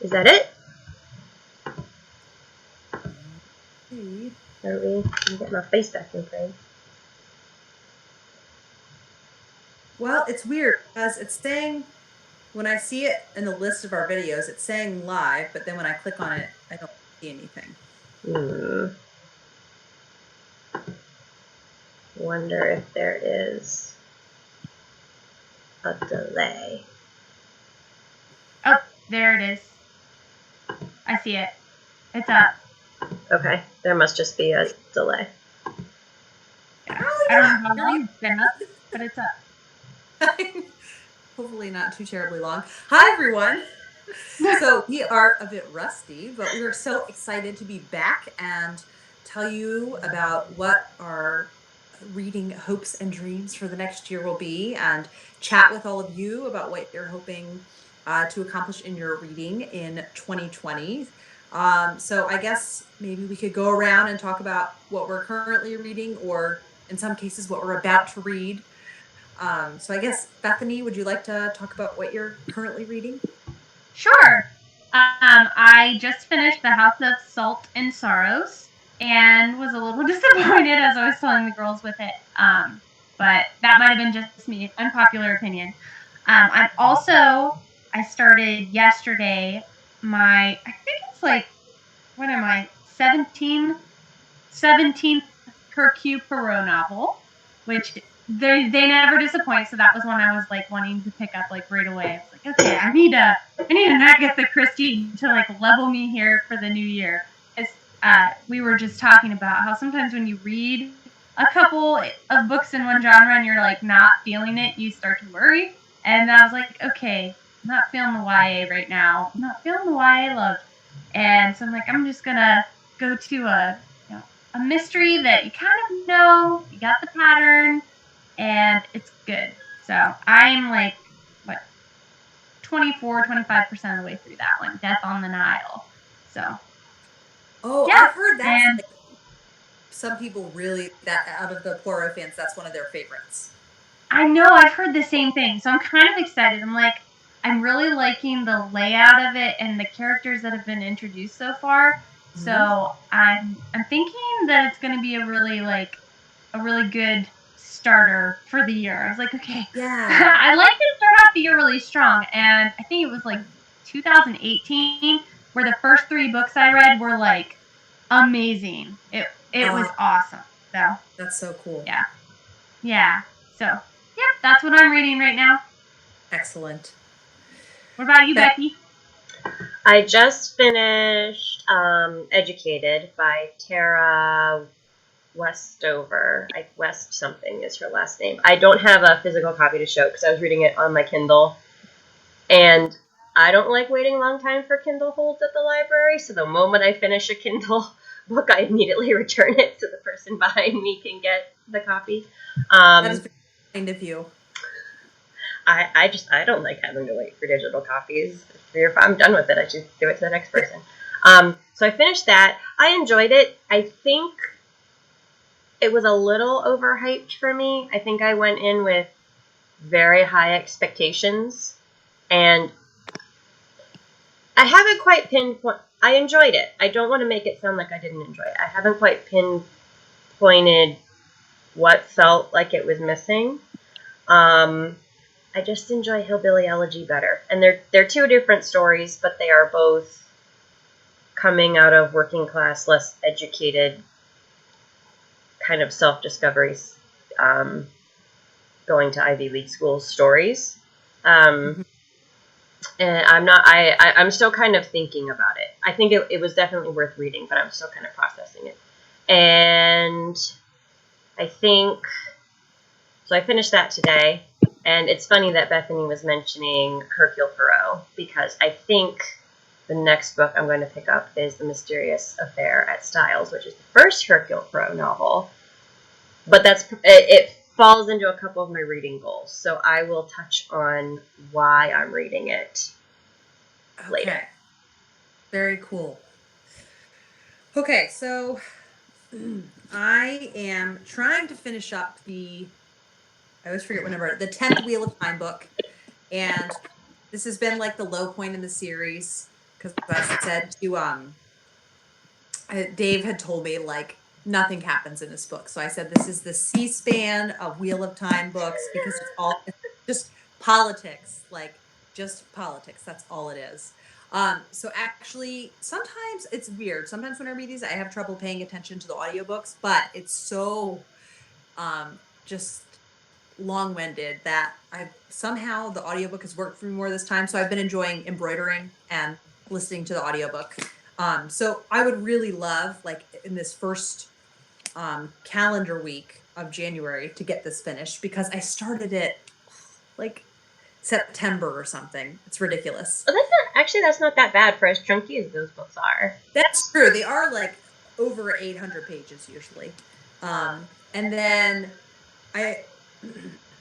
Is that it? Let me get my face back in frame. Well, it's weird because it's saying, when I see it in the list of our videos, it's saying live, but then when I click on it, I don't see anything. Wonder if there is a delay. Oh, there it is. I see it. It's up. Okay, there must just be a delay. Yeah. I don't know how long it's been up, but it's up. Hopefully not too terribly long. Hi, everyone. So we are a bit rusty, but we are so excited to be back and tell you about what our reading hopes and dreams for the next year will be, and chat with all of you about what you're hoping to accomplish in your reading in 2020. So I guess maybe we could go around and talk about what we're currently reading, or in some cases what we're about to read. So I guess, Bethany, would you like to talk about what you're currently reading? Sure. I just finished The House of Salt and Sorrows and was a little disappointed, as I was telling the girls with it. But that might have been just me, unpopular opinion. I started yesterday I think it's like, what am I, 17th Hercule Poirot novel, which they never disappoint. So that was one I was like wanting to pick up like right away. I was like, okay, I need to not get the Christie to like level me here for the new year. We were just talking about how sometimes when you read a couple of books in one genre and you're like not feeling it, you start to worry. And I was like, okay, I'm not feeling the YA right now. I'm not feeling the YA love. And so I'm like, I'm just gonna go to a mystery that you kind of know, you got the pattern, and it's good. So I'm like, 25% of the way through that one, Death on the Nile. So. Oh, yeah. I've heard that. Like, some people really, that out of the Poirot fans, that's one of their favorites. I know, I've heard the same thing. So I'm kind of excited. I'm like, I'm really liking the layout of it and the characters that have been introduced so far. Mm-hmm. So I'm thinking that it's going to be a really good starter for the year. I was like, okay, yeah, I like to start off the year really strong, and I think it was like 2018 where the first 3 books I read were like amazing. It was awesome. So that's so cool. Yeah. So yeah, that's what I'm reading right now. Excellent. What about you, Becky? I just finished Educated by Tara Westover. West something is her last name. I don't have a physical copy to show because I was reading it on my Kindle. And I don't like waiting a long time for Kindle holds at the library. So the moment I finish a Kindle book, I immediately return it so the person behind me can get the copy. That is very kind of you. I don't like having to wait for digital copies. If I'm done with it, I just give it to the next person. So I finished that. I enjoyed it. I think it was a little overhyped for me. I think I went in with very high expectations, and I haven't quite pinpoint. I enjoyed it. I don't want to make it sound like I didn't enjoy it. I haven't quite pinpointed what felt like it was missing. I just enjoy Hillbilly Elegy better. And they're 2 different stories, but they are both coming out of working class, less educated kind of self-discoveries, going to Ivy League school stories. And I'm still kind of thinking about it. I think it was definitely worth reading, but I'm still kind of processing it. And I think, so I finished that today. And it's funny that Bethany was mentioning Hercule Poirot, because I think the next book I'm going to pick up is The Mysterious Affair at Styles, which is the first Hercule Poirot novel. But it falls into a couple of my reading goals, so I will touch on why I'm reading it later. Very cool. Okay, so I am trying to finish up I always forget what number, the 10th Wheel of Time book. And this has been like the low point in the series because I said to Dave had told me like nothing happens in this book, so I said this is the C-SPAN of Wheel of Time books because it's just politics, like just politics. That's all it is. So actually, sometimes it's weird. Sometimes when I read these, I have trouble paying attention to the audiobooks, but it's so just long-winded that somehow the audiobook has worked for me more this time. So I've been enjoying embroidering and listening to the audiobook. So I would really love, like in this first calendar week of January, to get this finished because I started it like September or something. It's ridiculous. Well, that's not that bad for as chunky as those books are. That's true. They are like over 800 pages usually. And then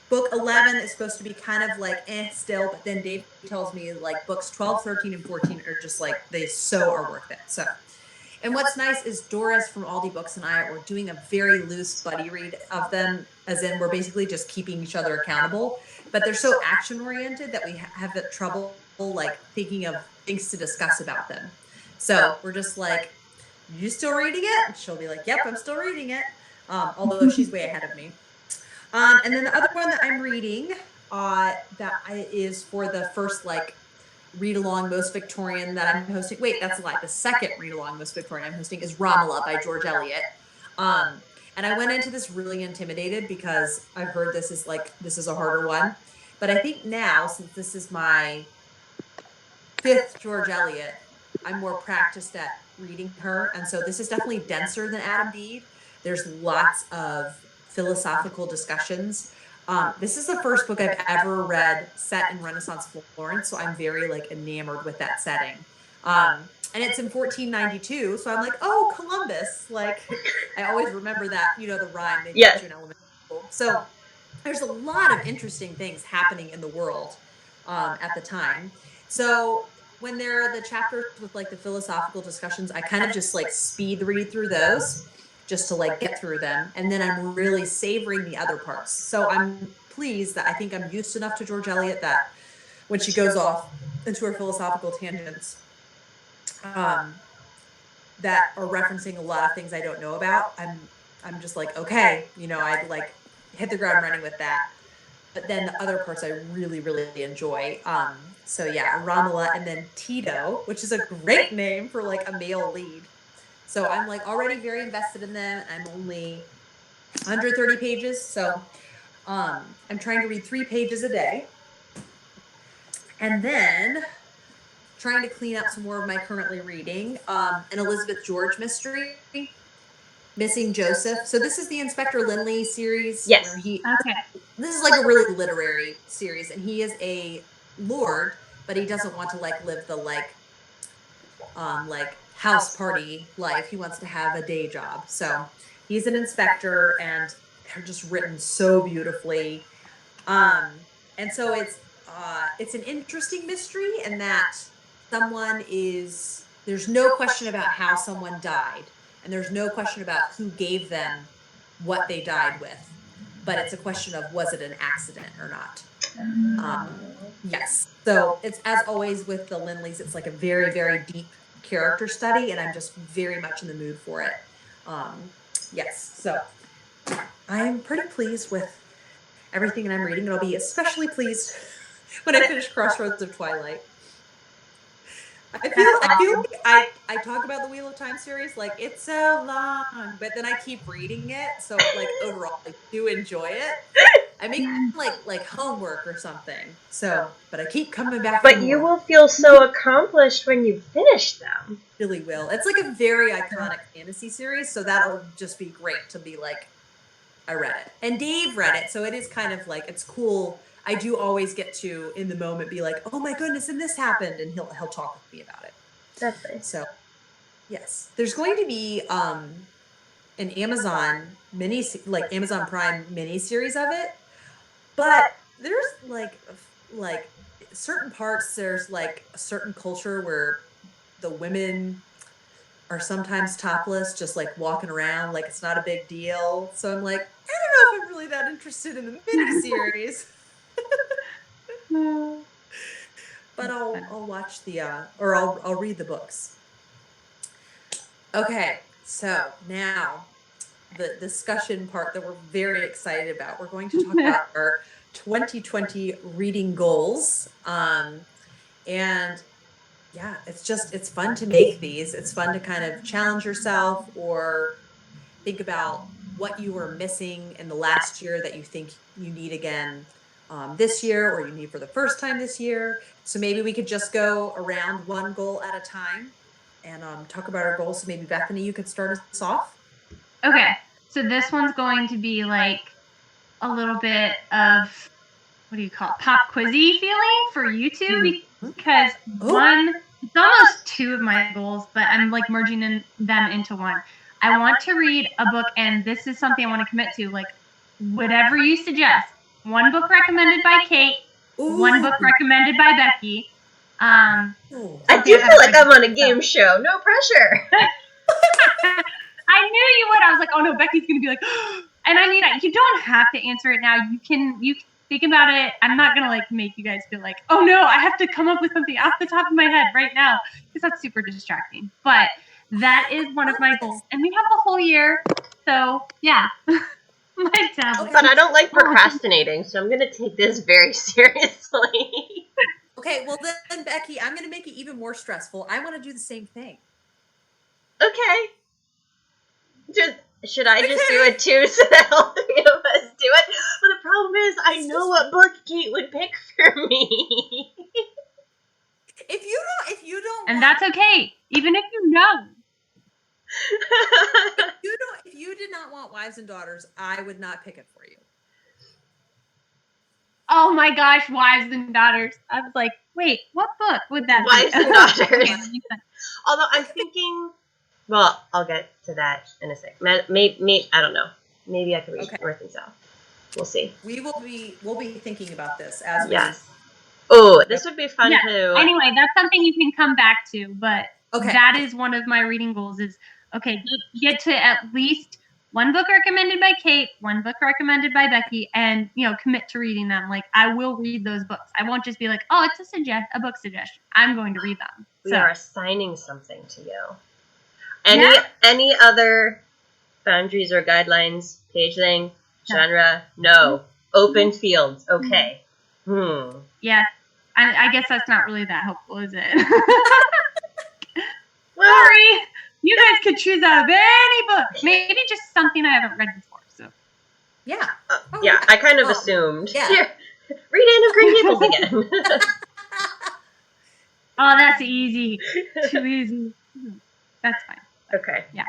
book 11 is supposed to be kind of like still, but then Dave tells me like books 12, 13, and 14 are just like, they so are worth it. So, and what's nice is Doris from Audiobook and I are doing a very loose buddy read of them, as in we're basically just keeping each other accountable, but they're so action oriented that we have trouble like thinking of things to discuss about them. So we're just like, you still reading it? And she'll be like, yep, I'm still reading it. Although she's way ahead of me. And then the other one that I'm reading is for the first like read along most Victorian that I'm hosting. Wait, that's a lie. The second read along most Victorian I'm hosting is Romola by George Eliot. And I went into this really intimidated because I've heard this is a harder one. But I think now, since this is my 5th George Eliot, I'm more practiced at reading her. And so this is definitely denser than Adam Bede. There's lots of philosophical discussions. This is the first book I've ever read set in Renaissance Florence, so I'm very like enamored with that setting. And it's in 1492, so I'm like, oh, Columbus! Like, I always remember that, the rhyme they teach you in elementary school. So there's a lot of interesting things happening in the world at the time. So when there are the chapters with like the philosophical discussions, I kind of just like speed read through those just to like get through them. And then I'm really savoring the other parts. So I'm pleased that I think I'm used enough to George Eliot that when she goes off into her philosophical tangents, that are referencing a lot of things I don't know about, I'm just like, okay, I'd like hit the ground running with that. But then the other parts I really, really enjoy. So yeah, Romola, and then Tito, which is a great name for like a male lead. So I'm like already very invested in them. I'm only 130 pages. So I'm trying to read 3 pages a day. And then trying to clean up some more of my currently reading. An Elizabeth George mystery, Missing Joseph. So this is the Inspector Lindley series. Yes. Okay. This is like a really literary series, and he is a lord, but he doesn't want to like live the like house party life. He wants to have a day job. So he's an inspector, and they're just written so beautifully. And so it's an interesting mystery in that there's no question about how someone died, and there's no question about who gave them what they died with, but it's a question of, was it an accident or not? Yes. So it's, as always with the Lindleys, it's like a very, very deep character study, and I'm just very much in the mood for it. Yes. So I'm pretty pleased with everything that I'm reading, and I'll be especially pleased when I finish Crossroads of Twilight. I feel like I talk about the Wheel of Time series like it's so long, but then I keep reading it, so like overall I do enjoy it. I make it like homework or something. So, but I keep coming back. But you will feel so accomplished when you finish them. Really will. It's like a very iconic fantasy series, so that'll just be great to be like, I read it. And Dave read it, so it is kind of like, it's cool. I do always get to, in the moment, be like, oh my goodness, and this happened, and he'll talk with me about it. That's nice. So, yes. There's going to be an Amazon Amazon Prime mini series of it, but there's like certain parts, there's like a certain culture where the women are sometimes topless, just like walking around like it's not a big deal. So I'm like, I don't know if I'm really that interested in the mini series. but I'll watch the or I'll read the books. Okay, so now the discussion part that we're very excited about. We're going to talk about our 2020 reading goals. And yeah, it's fun to make these. It's fun to kind of challenge yourself or think about what you were missing in the last year that you think you need again this year, or you need for the first time this year. So maybe we could just go around one goal at a time and talk about our goals. So maybe Bethany, you could start us off. Okay, so this one's going to be like a little bit of, what do you call it, pop quizzy feeling for you two, because it's almost two of my goals, but I'm like merging them into one. I want to read a book, and this is something I want to commit to, like whatever you suggest. One book recommended by Kate, one book recommended by Becky. I do feel like I'm on a game show. No pressure. I knew you would. I was like, oh no, Becky's gonna be like, and I mean, you don't have to answer it now. You can think about it. I'm not gonna like make you guys feel like, oh no, I have to come up with something off the top of my head right now, because that's super distracting. But that is one of my goals, and we have a whole year, so yeah. My tablet. But I don't like procrastinating, so I'm gonna take this very seriously. Okay, well then, Becky, I'm gonna make it even more stressful. I want to do the same thing. Okay. Should I just do it too, so that all three of us do it? But the problem is, I know what book Kate would pick for me. If you don't, and that's okay. Even if you know. If you did not want Wives and Daughters, I would not pick it for you. Oh my gosh, Wives and Daughters. I was like, wait, what book would that be? Wives and Daughters. Although I'm thinking, well, I'll get to that in a sec. Maybe I don't know. Maybe I could read North and South. We'll see. We'll be thinking about this as we. Yes. Oh, this would be fun too. Anyway, that's something you can come back to, but that is one of my reading goals is, get to at least one book recommended by Kate, one book recommended by Becky, and, commit to reading them. Like, I will read those books. I won't just be like, oh, it's a book suggestion. I'm going to read them. We are assigning something to you. Any other boundaries or guidelines, page length, genre? No. Open fields. Okay. Yeah. I guess that's not really that helpful, is it? Well, sorry. You guys could choose out of any book. Maybe just something I haven't read before. So. Yeah. I kind of assumed. Yeah. Read Anne of Green Gables again. Oh, that's easy. Too easy. That's fine. Okay. Yeah.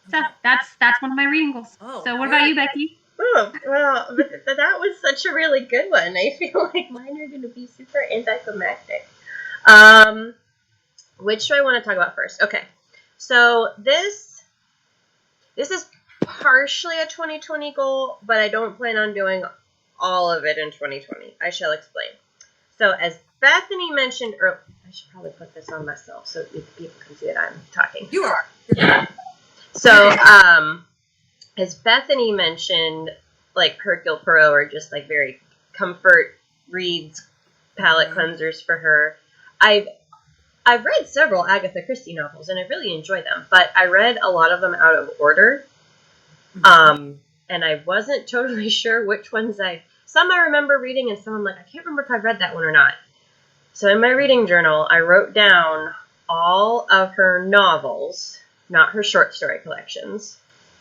So that's one of my reading goals. So what about you, Becky? Oh, well, that was such a really good one. I feel like mine are going to be super anticlimactic. Which do I want to talk about first? Okay. So this is partially a 2020 goal, but I don't plan on doing all of it in 2020. I shall explain. So as Bethany mentioned earlier, I should probably put this on myself so people can see that I'm talking. You are. So, as Bethany mentioned, like Hercule Poirot are just like very comfort reads, palate cleansers for her. I've read several Agatha Christie novels and I really enjoy them, but I read a lot of them out of order. And I wasn't totally sure which ones some I remember reading and some I'm like, I can't remember if I've read that one or not. So in my reading journal, I wrote down all of her novels, not her short story collections,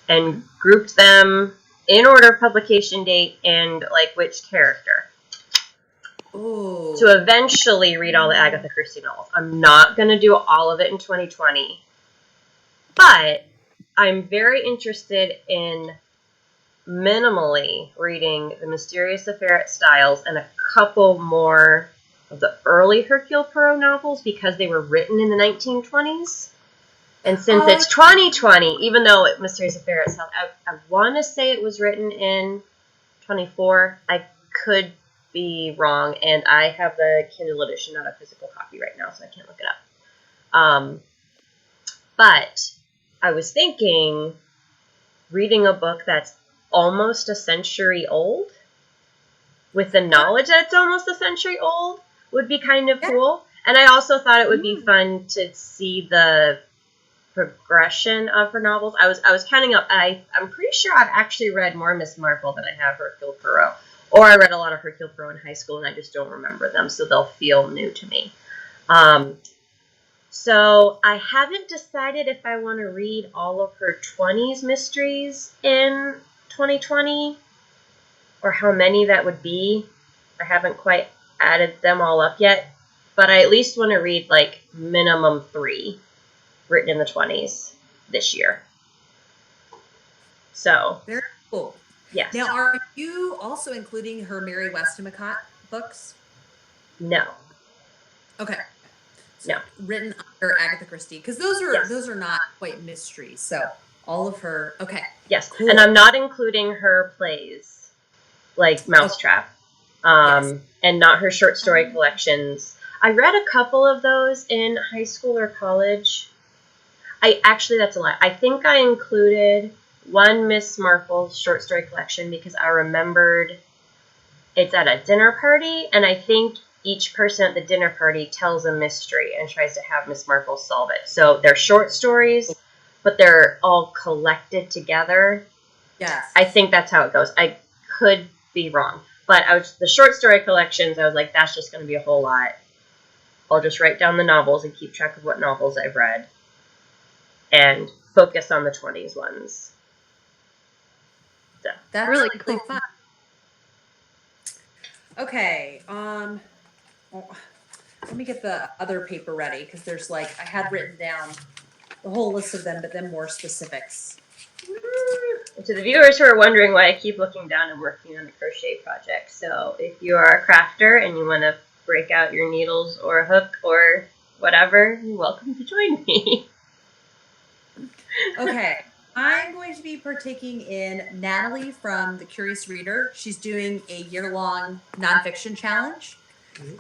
and grouped them in order of publication date and like which character. Ooh. To eventually read all the Agatha Christie novels. I'm not going to do all of it in 2020, but I'm very interested in minimally reading The Mysterious Affair at Styles and a couple more of the early Hercule Poirot novels because they were written in the 1920s. And since it's 2020, even though Mysterious Affair at Styles, I want to say it was written in 24. I could be wrong, and I have the Kindle edition, not a physical copy right now, so I can't look it up. But I was thinking reading a book that's almost a century old with the knowledge that it's almost a century old would be kind of cool. And I also thought it would be fun to see the progression of her novels. I was counting up. I'm pretty sure I've actually read more Miss Marple than I have Hercule Poirot. Or I read a lot of Hercule Poirot in high school, and I just don't remember them, so they'll feel new to me. So I haven't decided if I want to read all of her 20s mysteries in 2020, or how many that would be. I haven't quite added them all up yet, but I at least want to read like minimum 3 written in the 20s this year. So very cool. Yes. Now, are you also including her Mary Westmacott books? No. Okay. So no. Written under Agatha Christie, because those are not quite mysteries. So all of her. Okay. Yes. Cool. And I'm not including her plays like Mousetrap, and not her short story collections. I read a couple of those in high school or college. That's a lie. I think I included one Miss Marple short story collection because I remembered it's at a dinner party, and I think each person at the dinner party tells a mystery and tries to have Miss Marple solve it. So they're short stories, but they're all collected together. Yes. I think that's how it goes. I could be wrong. But the short story collections, I was like, that's just going to be a whole lot. I'll just write down the novels and keep track of what novels I've read and focus on the 20s ones. So. That's really cool. Fun. Okay. Let me get the other paper ready, because there's I had written down the whole list of them, but then more specifics. To the viewers who are wondering why I keep looking down and working on a crochet project, so if you are a crafter and you want to break out your needles or a hook or whatever, you're welcome to join me. Okay. I'm going to be partaking in Natalie from The Curious Reader. She's doing a year-long nonfiction challenge.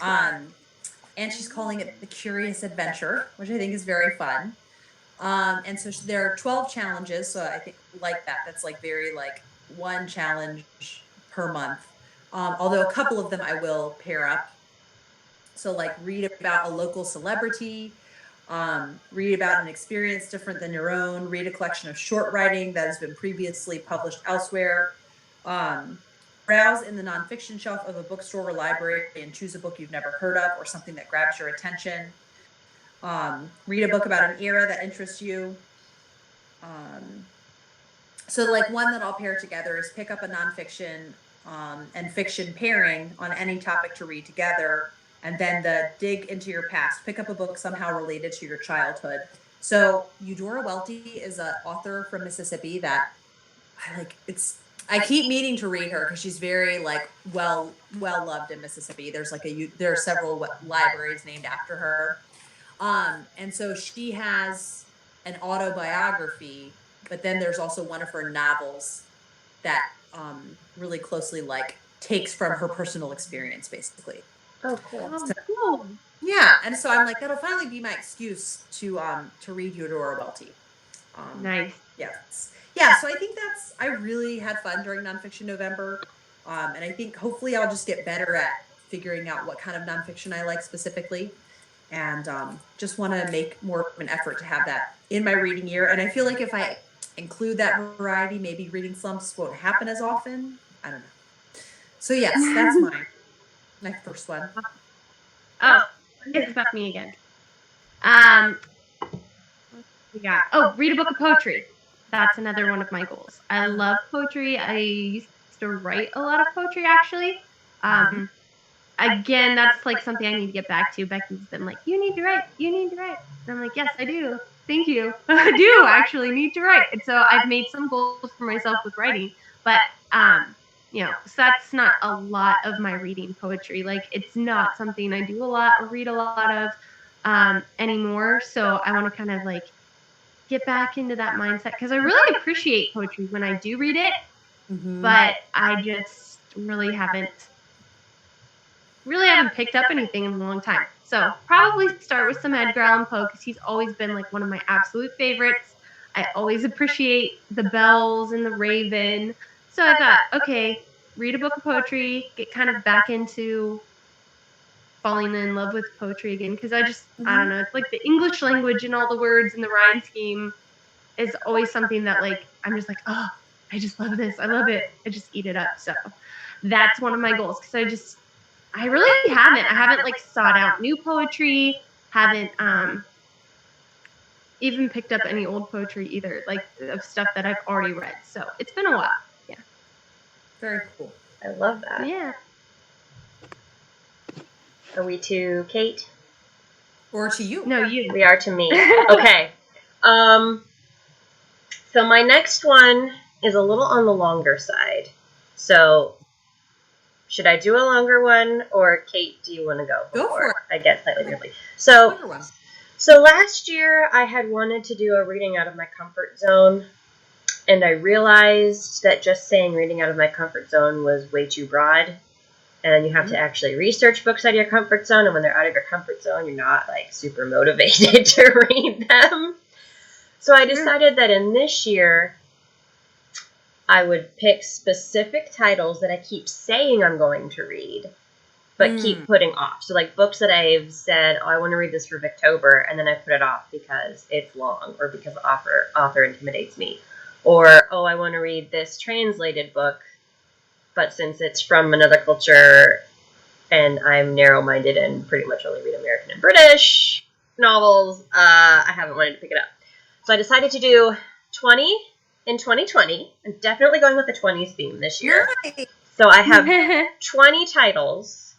And she's calling it The Curious Adventure, which I think is very fun. And so there are 12 challenges. So I think that's very one challenge per month. Although a couple of them I will pair up. So read about a local celebrity, read about an experience different than your own, read a collection of short writing that has been previously published elsewhere, browse in the nonfiction shelf of a bookstore or library and choose a book you've never heard of or something that grabs your attention. Read a book about an era that interests you. So one that I'll pair together is pick up a nonfiction and fiction pairing on any topic to read together, and then the dig into your past. Pick up a book somehow related to your childhood. So Eudora Welty is an author from Mississippi that I keep meaning to read her because she's very well loved in Mississippi. There are several libraries named after her. And so she has an autobiography, but then there's also one of her novels that really closely takes from her personal experience, basically. Oh, cool. Oh, cool. Yeah, and so I'm that'll finally be my excuse to read Eudora Welty. Nice. Yes. Yeah, so I think I really had fun during Nonfiction November. And I think hopefully I'll just get better at figuring out what kind of nonfiction I like specifically. And just want to make more of an effort to have that in my reading year. And I feel like if I include that variety, maybe reading slumps won't happen as often. I don't know. So yes, that's my first one. Oh, it's about me again. We got read a book of poetry. That's another one of my goals. I love poetry. I used to write a lot of poetry, actually. Again, that's something I need to get back to. Becky's been like, you need to write. And I'm like, yes, I do. Thank you. I do actually need to write. And so I've made some goals for myself with writing, but so that's not a lot of my reading poetry. It's not something I do a lot or read a lot of anymore. So I want to kind of get back into that mindset, because I really appreciate poetry when I do read it, but I just really haven't picked up anything in a long time. So probably start with some Edgar Allan Poe, because he's always been one of my absolute favorites. I always appreciate the bells and the raven. So I thought, okay, read a book of poetry, get kind of back into falling in love with poetry again because I don't know, it's like the English language and all the words and the rhyme scheme is always something that like I'm just like, oh, I just love this. I love it. I just eat it up. So that's one of my goals because I really haven't. I haven't like sought out new poetry. Haven't even picked up any old poetry either, like of stuff that I've already read. So it's been a while. Yeah. Very cool. I love that. Yeah. Are we to Kate? Or to you? No, you. We are to me. Okay. So my next one is a little on the longer side. So should I do a longer one, or Kate, do you want to go? Go for it. I get slightly weirdly. So last year I had wanted to do a reading out of my comfort zone, and I realized that just saying reading out of my comfort zone was way too broad, and you have to actually research books out of your comfort zone, and when they're out of your comfort zone, you're not like super motivated to read them. So I decided that in this year, I would pick specific titles that I keep saying I'm going to read, but keep putting off. So like books that I've said, oh, I want to read this for Victober, and then I put it off because it's long, or because the author intimidates me. Or, oh, I want to read this translated book, but since it's from another culture and I'm narrow-minded and pretty much only read American and British novels, I haven't wanted to pick it up. So I decided to do 20 in 2020. I'm definitely going with the 20s theme this year. Nice. So I have 20 titles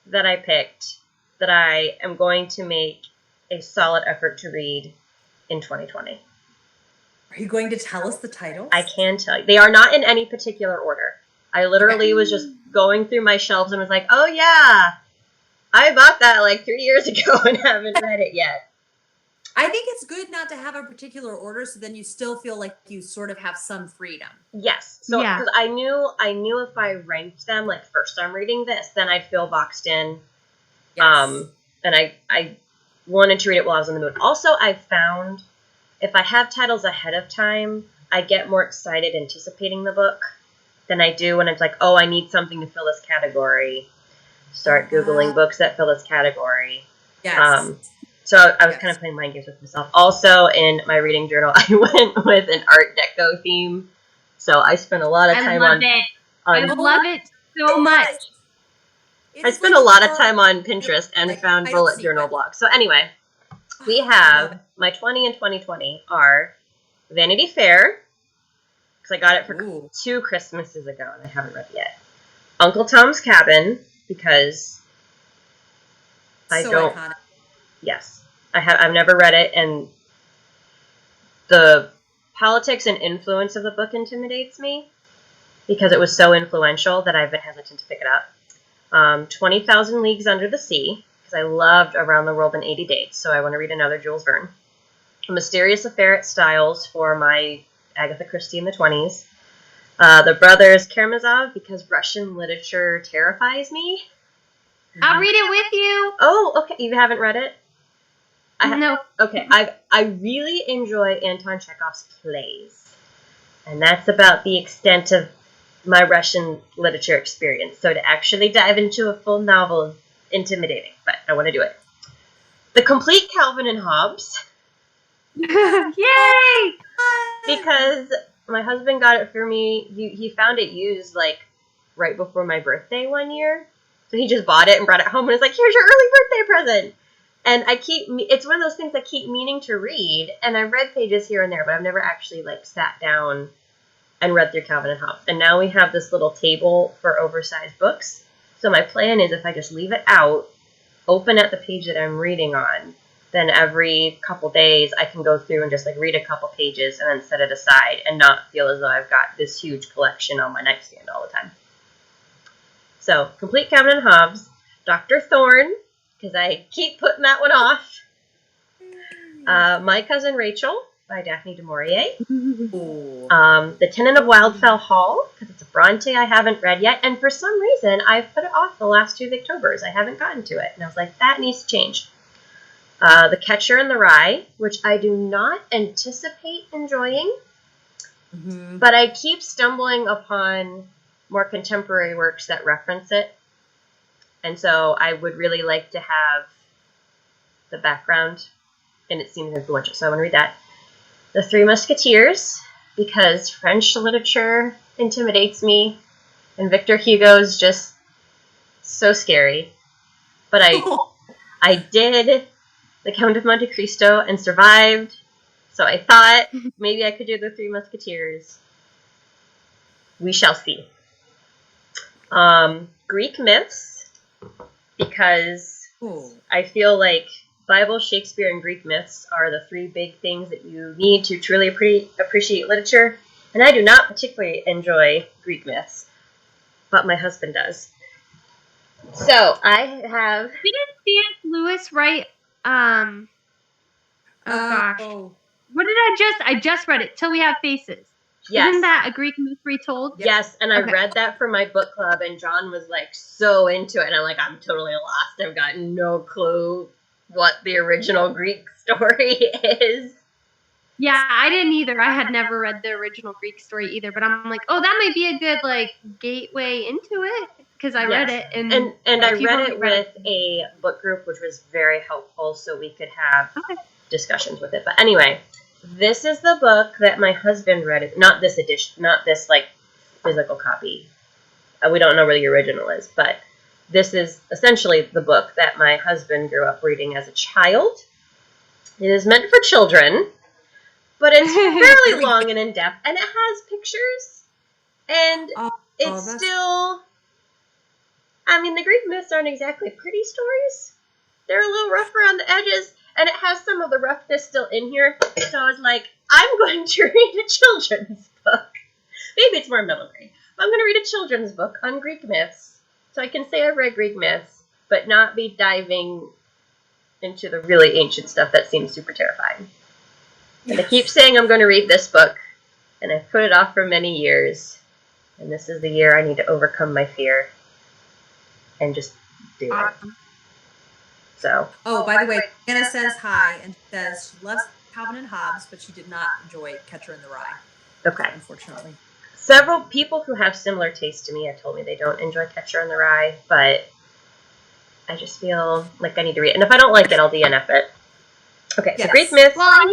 that I picked that I am going to make a solid effort to read in 2020. Are you going to tell us the titles? I can tell you. They are not in any particular order. I literally was just going through my shelves and was like, oh yeah, I bought that like 3 years ago and haven't read it yet. I think it's good not to have a particular order, so then you still feel like you sort of have some freedom. Yes. So because I knew if I ranked them, like first I'm reading this, then I'd feel boxed in. Yes. And I wanted to read it while I was in the mood. Also, I found if I have titles ahead of time, I get more excited anticipating the book than I do when it's like, oh, I need something to fill this category. Start Googling books that fill this category. Yes. So I was kind of playing mind games with myself. Also, in my reading journal, I went with an Art Deco theme. So I spent a lot of time on... I love it so much. I spent a lot of time on Pinterest and found bullet journal blocks. So anyway, we have my 20 and 2020 are Vanity Fair, because I got it for 2 Christmases ago and I haven't read it yet. Uncle Tom's Cabin, because I don't... Iconic. Yes. I've never read it, and the politics and influence of the book intimidates me because it was so influential that I've been hesitant to pick it up. 20,000 Leagues Under the Sea, because I loved Around the World in 80 Days, so I want to read another Jules Verne. A Mysterious Affair at Styles for my Agatha Christie in the 20s. The Brothers Karamazov, because Russian literature terrifies me. I'll read it with you. Oh, okay. You haven't read it? No. Okay. I really enjoy Anton Chekhov's plays. And that's about the extent of my Russian literature experience. So to actually dive into a full novel is intimidating, but I want to do it. The Complete Calvin and Hobbes. Yay! Because my husband got it for me. He found it used like right before my birthday one year. So he just bought it and brought it home and was like, here's your early birthday present. And it's one of those things I keep meaning to read. And I've read pages here and there, but I've never actually like sat down and read through Calvin and Hobbes. And now we have this little table for oversized books. So my plan is if I just leave it out, open at the page that I'm reading on, then every couple days I can go through and just like read a couple pages and then set it aside and not feel as though I've got this huge collection on my nightstand all the time. So, Complete Calvin and Hobbes, Dr. Thorne, because I keep putting that one off. My Cousin Rachel by Daphne du Maurier. The Tenant of Wildfell Hall, because it's a Bronte I haven't read yet, and for some reason I've put it off the last 2 Victobers. I haven't gotten to it, and I was like, that needs to change. The Catcher in the Rye, which I do not anticipate enjoying, but I keep stumbling upon more contemporary works that reference it. And so I would really like to have the background, and it seems influential. So I want to read that. The Three Musketeers, because French literature intimidates me, and Victor Hugo's just so scary. But I did The Count of Monte Cristo and survived, so I thought maybe I could do The Three Musketeers. We shall see. Greek myths, because I feel like Bible, Shakespeare, and Greek myths are the three big things that you need to truly appreciate literature. And I do not particularly enjoy Greek myths, but my husband does. So I have... Didn't C.S. Lewis write, oh gosh. What did I just read it, Till We Have Faces. Yes. Isn't that a Greek myth retold? Yes, and I read that for my book club, and John was like so into it, and I'm like, I'm totally lost. I've got no clue what the original Greek story is. Yeah, I didn't either. I had never read the original Greek story either, but I'm like, oh, that might be a good like gateway into it, because I read it, and I read it with a book group, which was very helpful, so we could have discussions with it. But anyway, this is the book that my husband read. Not this edition, not this like physical copy. We don't know where the original is, but this is essentially the book that my husband grew up reading as a child. It is meant for children, but it's fairly long and in-depth, and it has pictures, and it's still... I mean, the Greek myths aren't exactly pretty stories. They're a little rough around the edges, and it has some of the roughness still in here. So I was like, I'm going to read a children's book. Maybe it's more middle grade. But I'm going to read a children's book on Greek myths. So I can say I've read Greek myths, but not be diving into the really ancient stuff that seems super terrifying. And I keep saying I'm going to read this book, and I've put it off for many years. And this is the year I need to overcome my fear and just do it. So. Oh, by the way, Anna says hi and says she loves Calvin and Hobbes, but she did not enjoy Catcher in the Rye. Okay. Unfortunately. Several people who have similar tastes to me have told me they don't enjoy Catcher in the Rye, but I just feel like I need to read it. And if I don't like it, I'll DNF it. Okay, so Greek myths. Well, and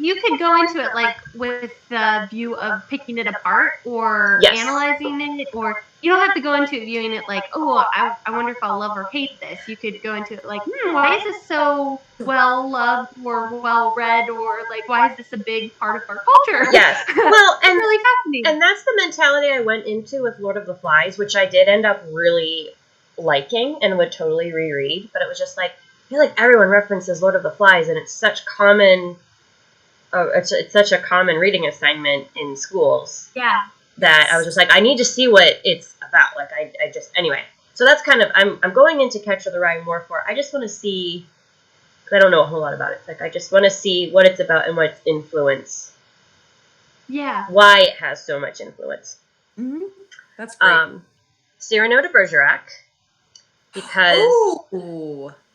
you could go into it like with the view of picking it apart or analyzing it, or you don't have to go into it viewing it like, oh, I wonder if I'll love or hate this. You could go into it like, why is this so well loved or well read, or like, why is this a big part of our culture? Yes. Well, and really fascinating. And that's the mentality I went into with Lord of the Flies, which I did end up really liking and would totally reread, but it was just like, I feel like everyone references Lord of the Flies, and it's such common. It's such a common reading assignment in schools. Yeah. That I was just like, I need to see what it's about. Like, I just anyway. So that's kind of I'm going into Catcher the Rye more for. I just want to see, because I don't know a whole lot about it. It's like I just want to see what it's about and what its influence. Yeah. Why it has so much influence. Mm-hmm. That's great. Cyrano de Bergerac, because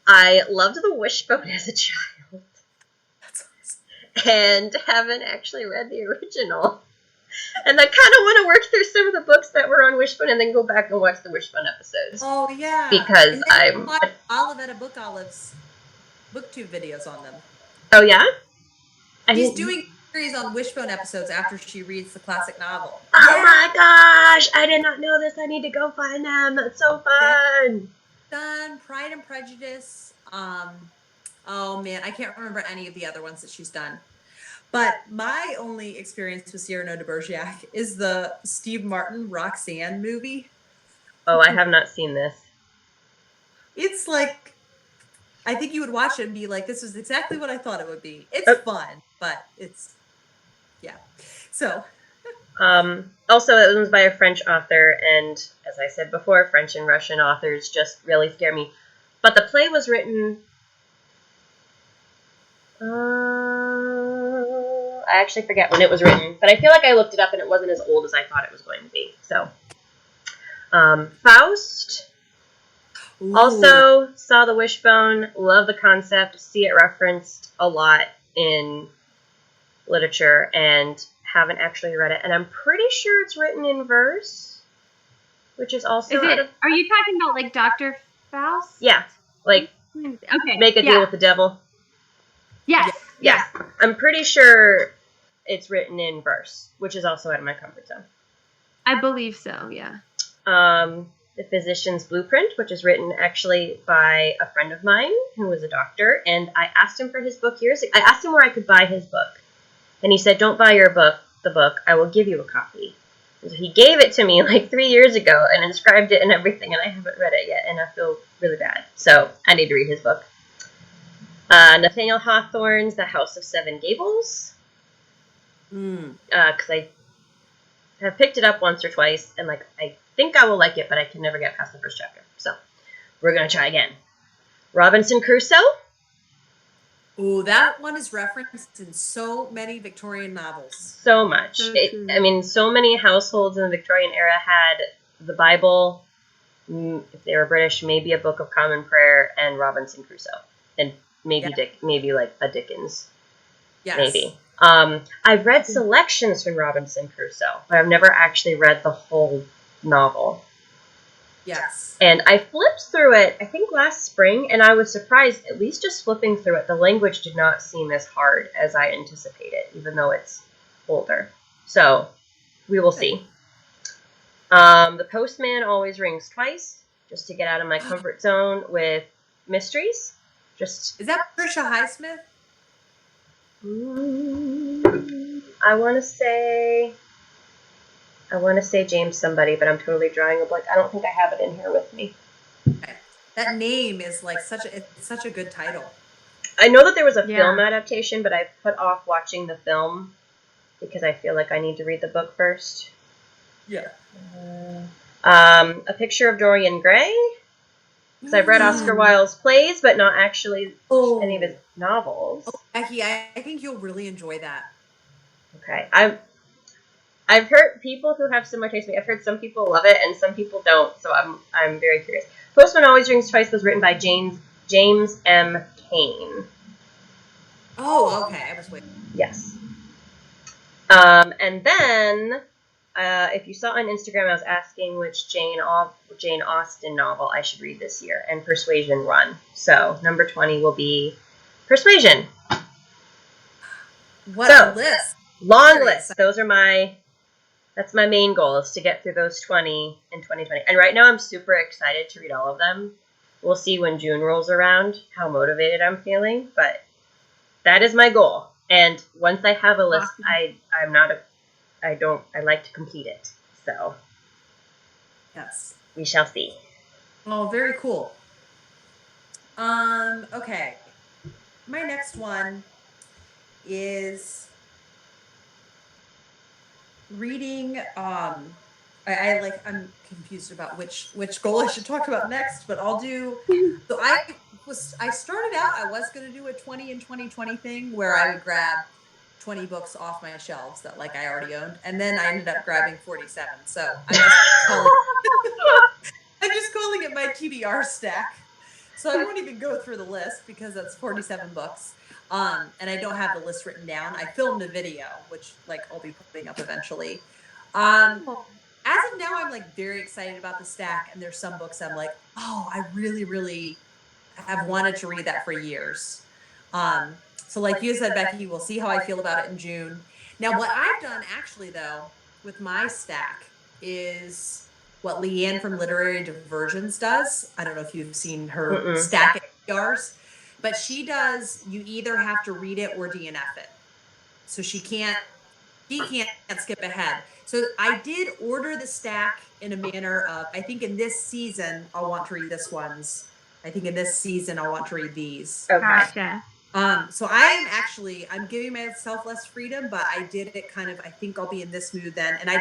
I loved The Wishbone as a child. That's awesome. And haven't actually read the original. And I kind of want to work through some of the books that were on Wishbone and then go back and watch the Wishbone episodes. Oh, yeah. Because I'm... Olivetta Book Olive's BookTube videos on them. Oh, yeah? She's doing a series on Wishbone episodes after she reads the classic novel. Oh, my gosh! I did not know this. I need to go find them. That's so fun. Done Pride and Prejudice. Oh, man. I can't remember any of the other ones that she's done. But my only experience with Cyrano de Bergerac is the Steve Martin Roxanne movie. Oh, I have not seen this. It's like, I think you would watch it and be like, this is exactly what I thought it would be. It's fun, but it's, yeah. So. Also, it was by a French author, and as I said before, French and Russian authors just really scare me. But the play was written... I actually forget when it was written, but I feel like I looked it up and it wasn't as old as I thought it was going to be. So, Faust. Ooh. Also saw The Wishbone, love the concept, see it referenced a lot in literature, and haven't actually read it. And I'm pretty sure it's written in verse, which is also... Are you talking about like Dr. Faust? Yeah, like Okay. make a deal with the devil. Yes. Yeah. I'm pretty sure it's written in verse, which is also out of my comfort zone. I believe so, yeah. The Physician's Blueprint, which is written actually by a friend of mine who was a doctor, and I asked him for his book years ago. I asked him where I could buy his book, and he said, "Don't buy the book. I will give you a copy." And so he gave it to me like 3 years ago and inscribed it and everything, and I haven't read it yet, and I feel really bad. So I need to read his book. Nathaniel Hawthorne's The House of Seven Gables, because I have picked it up once or twice, and like I think I will like it, but I can never get past the first chapter. So we're gonna try again. Robinson Crusoe. Ooh, that one is referenced in so many Victorian novels. So much. So many households in the Victorian era had the Bible, if they were British, maybe a Book of Common Prayer, and Robinson Crusoe, and maybe like a Dickens. Yes. Maybe. I've read selections from Robinson Crusoe, but I've never actually read the whole novel. Yes. And I flipped through it, I think last spring, and I was surprised, at least just flipping through it, the language did not seem as hard as I anticipated, even though it's older. So, we will see. The Postman Always Rings Twice, just to get out of my comfort zone with mysteries. Is that Patricia Highsmith? I want to say James somebody, but I'm totally drawing a blank. I don't think I have it in here with me. That name is like such a good title. I know that there was a film adaptation, but I've put off watching the film because I feel like I need to read the book first. Yeah. A Picture of Dorian Gray. Because I've read Oscar Wilde's plays, but not actually any of his novels. Oh, Becky, I think you'll really enjoy that. Okay. I've heard people who have similar taste to me. I've heard some people love it and some people don't, so I'm very curious. Postman Always Rings Twice was written by James M. Cain. Oh, okay. I was waiting. Yes. And then, if you saw on Instagram, I was asking which Jane Austen novel I should read this year, and Persuasion won. So number 20 will be Persuasion. What a list! Long list. That's my main goal, is to get through those 20 in 2020. And right now I'm super excited to read all of them. We'll see when June rolls around how motivated I'm feeling, but that is my goal. And once I have a list, I like to complete it. So yes, we shall see. Oh, very cool. Okay. My next one is reading. I'm confused about which goal I should talk about next, but I'll do. So I started out. I was going to do a 20 in 2020 thing where I would grab 20 books off my shelves that like I already owned, and then I ended up grabbing 47. So I'm just calling it my TBR stack. So I won't even go through the list because that's 47 books. And I don't have the list written down. I filmed a video, which like I'll be putting up eventually. As of now, I'm like very excited about the stack, and there's some books I'm like, oh, I really, really have wanted to read that for years. So like you said, Becky, we'll see how I feel about it in June. Now, what I've done actually though with my stack is what Leanne from Literary Diversions does. I don't know if you've seen her stack at TBRs, but she does. You either have to read it or DNF it, so she can't skip ahead. So I did order the stack in a manner of, I think in this season I'll want to read this one's. I think in this season I'll want to read these. Okay. Gotcha. So I'm giving myself less freedom, but I did it kind of, I think I'll be in this mood then. And I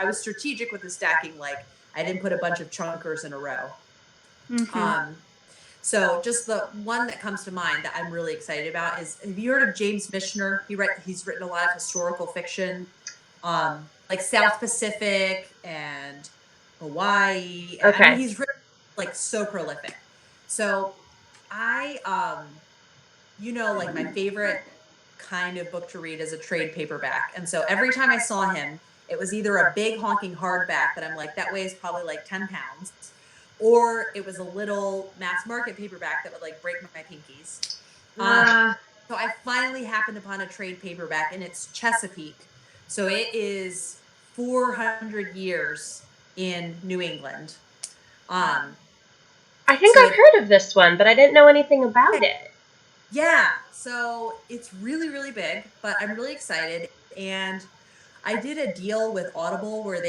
was strategic with the stacking. Like I didn't put a bunch of chunkers in a row. Mm-hmm. So just the one that comes to mind that I'm really excited about is, have you heard of James Michener? He's written a lot of historical fiction, like South Pacific and Hawaii. Okay. I mean, he's written like so prolific. So I, like my favorite kind of book to read is a trade paperback. And so every time I saw him, it was either a big honking hardback that I'm like, that weighs probably like 10 pounds, or it was a little mass market paperback that would like break my pinkies. So I finally happened upon a trade paperback, and it's Chesapeake. So it is 400 years in New England. I think So I've heard of this one, but I didn't know anything about it. Yeah, so it's really, really big, but I'm really excited. And I did a deal with Audible where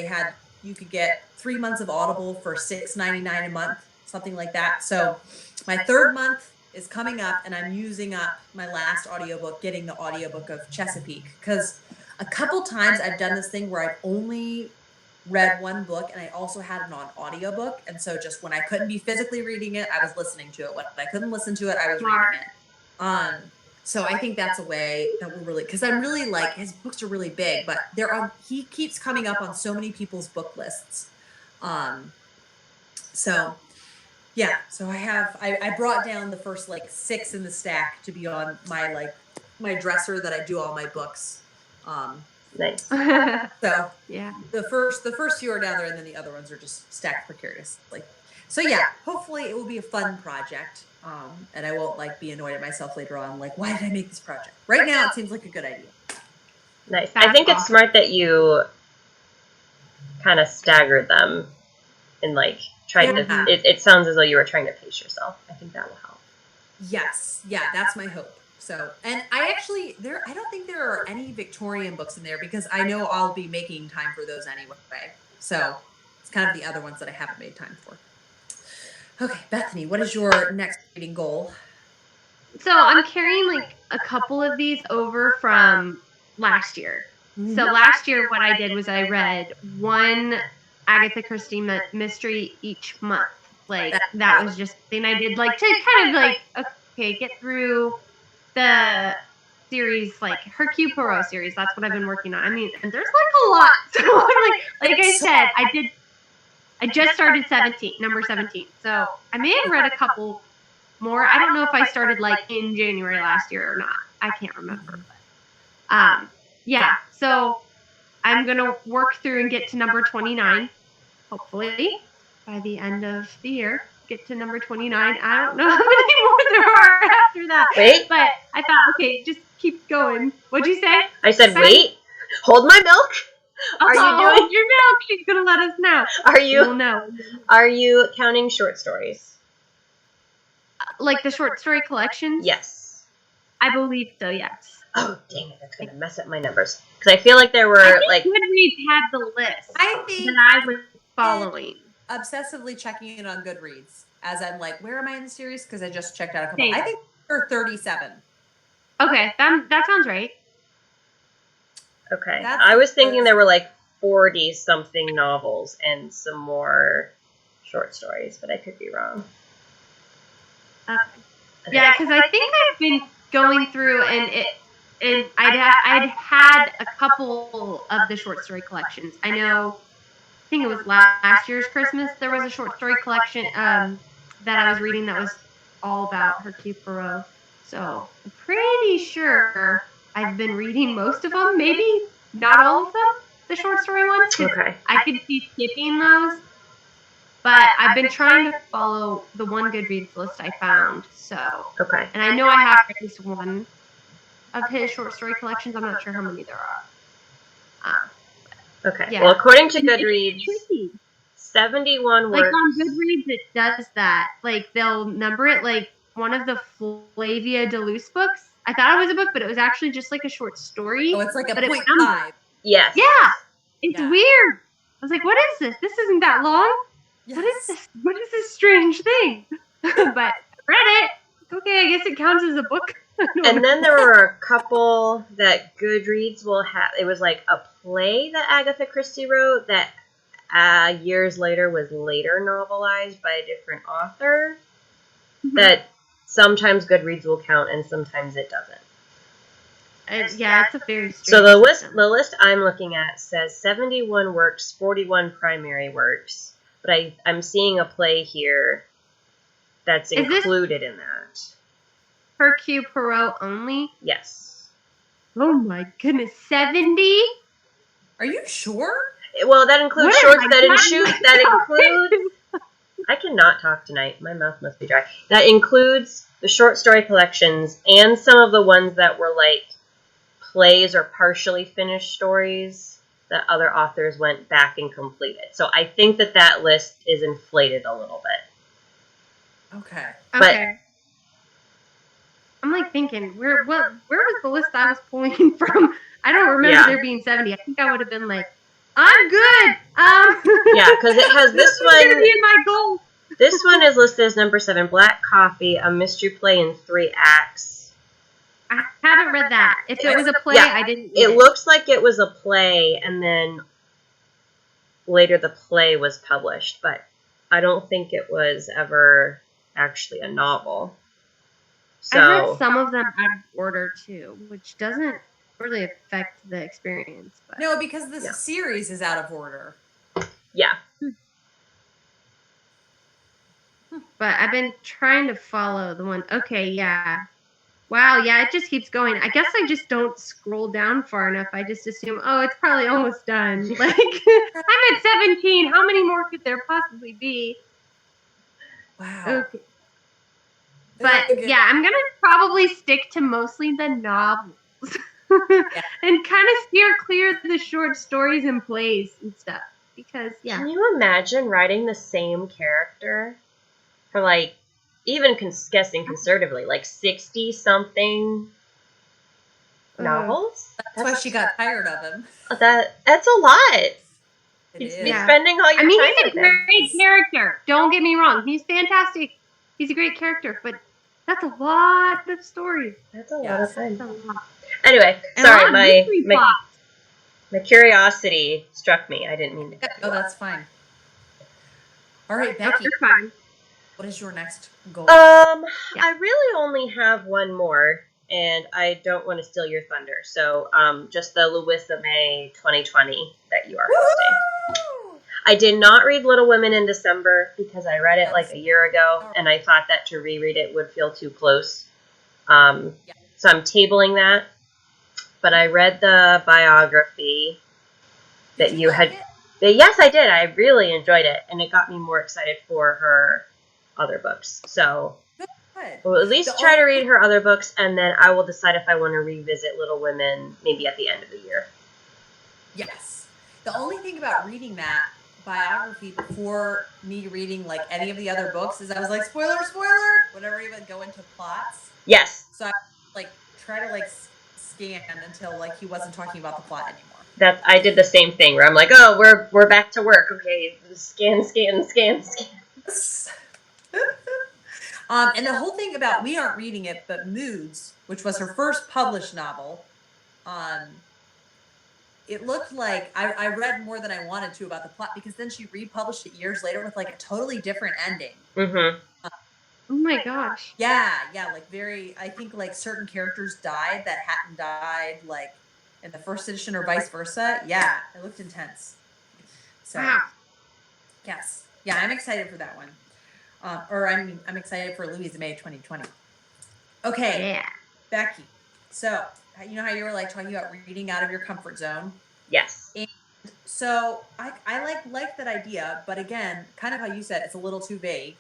you could get 3 months of Audible for $6.99 a month, something like that. So my third month is coming up, and I'm using up my last audiobook, getting the audiobook of Chesapeake. Because a couple times I've done this thing where I've only read one book and I also had it on audiobook. And so just when I couldn't be physically reading it, I was listening to it. When I couldn't listen to it, I was reading it. So I think that's a way that we're really, because I'm really like, his books are really big, but he keeps coming up on so many people's book lists. So yeah, so I brought down the first like 6 in the stack to be on my dresser that I do all my books. Nice. So yeah. the first few are down there, and then the other ones are just stacked precariously. So yeah, hopefully it will be a fun project. And I won't like be annoyed at myself later on, like, why did I make this project? Right now it seems like a good idea. Nice. I think it's smart that you kind of staggered them and like tried to. It sounds as though you were trying to pace yourself. I think that will help. Yes, yeah, that's my hope. So, and I don't think there are any Victorian books in there because I know I'll be making time for those anyway. So it's kind of the other ones that I haven't made time for. Okay, Bethany, what is your next reading goal? So I'm carrying like a couple of these over from last year. Mm-hmm. So last year, what I did was I read one Agatha Christie mystery each month. Like that was just something I did, like to kind of like, okay, get through the series, like Hercule Poirot series. That's what I've been working on. I mean, and there's like a lot. So I'm like I said, I just started number 17. So I may have read a couple more. I don't know if I started like in January last year or not. I can't remember. But, yeah. So I'm gonna work through and get to number 29, hopefully by the end of the year. Get to number 29. I don't know how many more there are after that. Wait. But I thought, okay, just keep going. What'd you say? I said, wait. Hold my milk. Are you doing your milk? She's gonna let us know. We'll know. Are you counting short stories? Like the short story collections? Yes. I believe so. Yes. Oh, dang it! That's gonna mess up my numbers because I feel like there were I think like Goodreads had the list. I think that I was following. Obsessively checking it on Goodreads as I'm like, where am I in the series? Because I just checked out a couple. Same. I think there are 37. Okay, that sounds right. Okay, I was thinking there were like 40-something novels and some more short stories, but I could be wrong. Okay. Yeah, because I think I've been going through and I'd had a couple of the short story collections. I know. I think it was last year's Christmas. There was a short story collection that I was reading that was all about Hercule Poirot. So I'm pretty sure I've been reading most of them. Maybe not all of them, the short story ones. Okay. I could see skipping those. But I've been trying to follow the one Goodreads list I found. So Okay. and I know I have at least one of his short story collections. I'm not sure how many there are. Okay. Yeah. Well, according to Goodreads, It's tricky. 71 works. Like on Goodreads, it does that. Like they'll number it like one of the Flavia Deluxe books. I thought it was a book, but it was actually just like a short story. Oh, it's like a but .5. Yes. Yeah. It's weird. I was like, what is this? This isn't that long. Yes. What is this? What is this strange thing? But I read it. Okay, I guess it counts as a book. And then there were a couple that Goodreads will have. It was like a play that Agatha Christie wrote that years later was later novelized by a different author. Mm-hmm. That sometimes Goodreads will count and sometimes it doesn't. Yeah, it's a very strange So the list I'm looking at says 71 works, 41 primary works. But I'm seeing a play here that's included in that. Hercule Poirot only? Yes. Oh my goodness, 70? Are you sure? Well, that includes shorts. That includes I cannot talk tonight. My mouth must be dry. That includes the short story collections and some of the ones that were like plays or partially finished stories that other authors went back and completed. So I think that list is inflated a little bit. Okay. Okay. I'm like thinking, where was the list I was pulling from? I don't remember there being 70. I think I would have been like, I'm good. Yeah, because it has this one. Gonna be in my goal. This one is listed as number 7, Black Coffee, a mystery play in 3 acts. I haven't read that. If it was a play, I didn't read it. Looks like it was a play, and then later the play was published, but I don't think it was ever actually a novel. So I read some of them out of order too, which doesn't really affect the experience. But. No, because the series is out of order. Yeah. But I've been trying to follow the one. Okay, yeah. Wow, yeah, it just keeps going. I guess I just don't scroll down far enough. I just assume, oh, it's probably almost done. Like, I'm at 17. How many more could there possibly be? Wow. Okay. But yeah, I'm gonna probably stick to mostly the novels and kind of steer clear the short stories and plays and stuff. Because Can you imagine writing the same character for like, even guessing conservatively, like 60 something novels? That's why she got tired of him. That's a lot. He's spending all your time he's a with great character. Don't get me wrong. He's fantastic. He's a great character, but that's a lot of stories. That's a lot of time. That's a lot. Anyway, And sorry, my curiosity struck me. I didn't mean to. Oh, that's fine. All right, Becky. You're fine. What is your next goal? I really only have one more, and I don't want to steal your thunder. So, just the Louisa May 2020 that you are hosting. I did not read Little Women in December because I read it like a year ago, and I thought that to reread it would feel too close. So I'm tabling that. But I read the biography that you had. Yes, I did. I really enjoyed it, and it got me more excited for her other books. So we'll at least try to read her other books, and then I will decide if I want to revisit Little Women maybe at the end of the year. Yes. The only thing about reading that biography before me reading like any of the other books is I was like, spoiler, whenever you would go into plots. Yes. So I like try to like scan until like he wasn't talking about the plot anymore. I did the same thing where I'm like, oh, we're back to work. Okay, scan. And the whole thing about, we aren't reading it, but Moods, which was her first published novel, it looked like I read more than I wanted to about the plot, because then she republished it years later with like a totally different ending. Mm-hmm. Oh my gosh. Yeah, like I think like certain characters died that hadn't died like in the first edition or vice versa. Yeah, it looked intense. So, yes. Yeah, I'm excited for that one. I'm excited for Louisa May 2020. Okay. Yeah. Becky. So, you know how you were like talking about reading out of your comfort zone? Yes. And so I like that idea, but again, kind of how you said, it's a little too vague.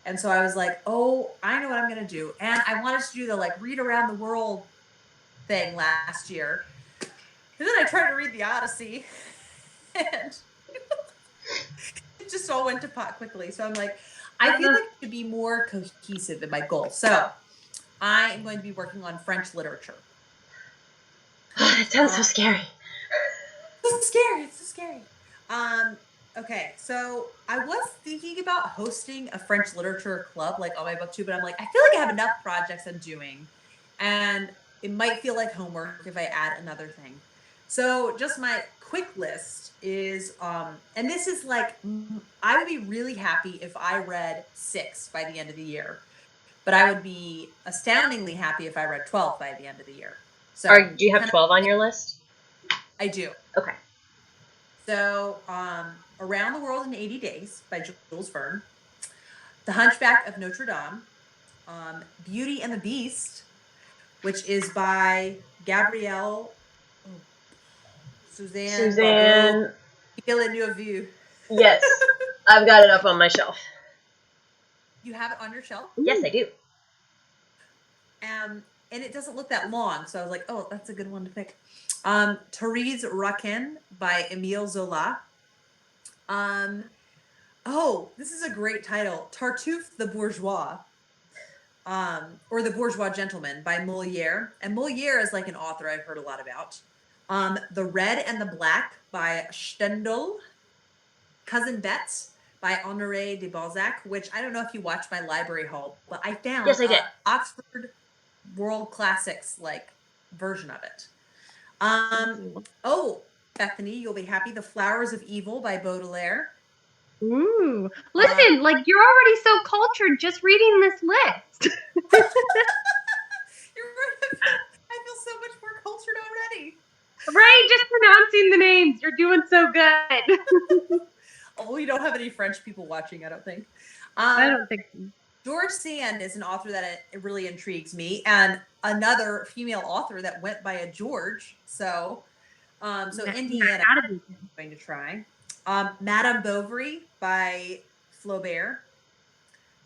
And so I was like, oh, I know what I'm going to do. And I wanted to do the like read around the world thing last year. And then I tried to read the Odyssey and it just all went to pot quickly. So I'm like, I feel like to be more cohesive in my goal. So I am going to be working on French literature. Oh, that sounds so scary. It's so scary. Okay, so I was thinking about hosting a French literature club like on my booktube, but I'm like, I feel like I have enough projects I'm doing, and it might feel like homework if I add another thing. So just my quick list is, and this is like, I would be really happy if I read 6 by the end of the year, but I would be astoundingly happy if I read 12 by the end of the year. So do you have 12 on your list? I do. Okay. So, Around the World in 80 Days by Jules Verne, The Hunchback of Notre Dame, Beauty and the Beast, which is by Gabrielle Suzanne Villeneuve. Yes, I've got it up on my shelf. You have it on your shelf? Yes, I do. And it doesn't look that long, so I was like, oh, that's a good one to pick. Therese Raquin by Emile Zola. Oh, this is a great title. Tartuffe the Bourgeois. Or The Bourgeois Gentleman by Molière. And Molière is like an author I've heard a lot about. The Red and the Black by Stendhal. Cousin Bets by Honoré de Balzac, which I don't know if you watched my library haul, but I found Yes, I did. Oxford World Classics like version of it. Oh, Bethany, you'll be happy. The Flowers of Evil by Baudelaire. Ooh. Listen, like you're already so cultured just reading this list. You're right. I feel so much more cultured already. Right? Just pronouncing the names. You're doing so good. Oh, we don't have any French people watching, I don't think. I don't think so. George Sand is an author that it really intrigues me, and another female author that went by a George. So Indiana, I'm going to try. Madame Bovary by Flaubert.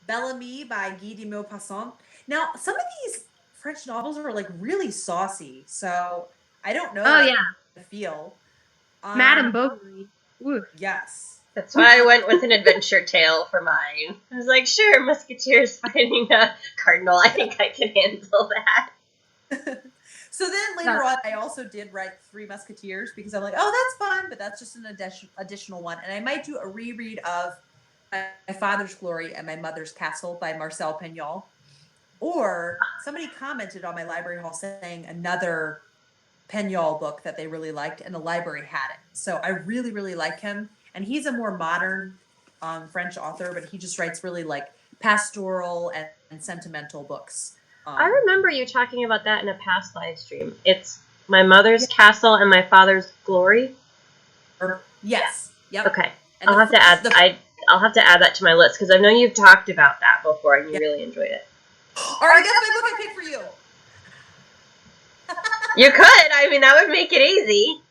Bellamy by Guy de Maupassant. Now, some of these French novels are like really saucy, so I don't know. Oh yeah, the feel. Madame Bovary. Ooh. Yes. That's why I went with an adventure tale for mine. I was like, sure, musketeers fighting a cardinal. I think I can handle that. So then later on, I also did write Three Musketeers because I'm like, oh, that's fun, but that's just an additional one. And I might do a reread of My Father's Glory and My Mother's Castle by Marcel Pagnol. Or somebody commented on my library haul saying another Pagnol book that they really liked, and the library had it. So I really, really like him. And he's a more modern French author, but he just writes really like pastoral and sentimental books. I remember you talking about that in a past live stream. It's My Mother's Castle and My Father's Glory. Yes. Yep. Okay. I'll have to add that to my list because I know you've talked about that before and you really enjoyed it. All right, that's my book I picked for you. You could. I mean, that would make it easy.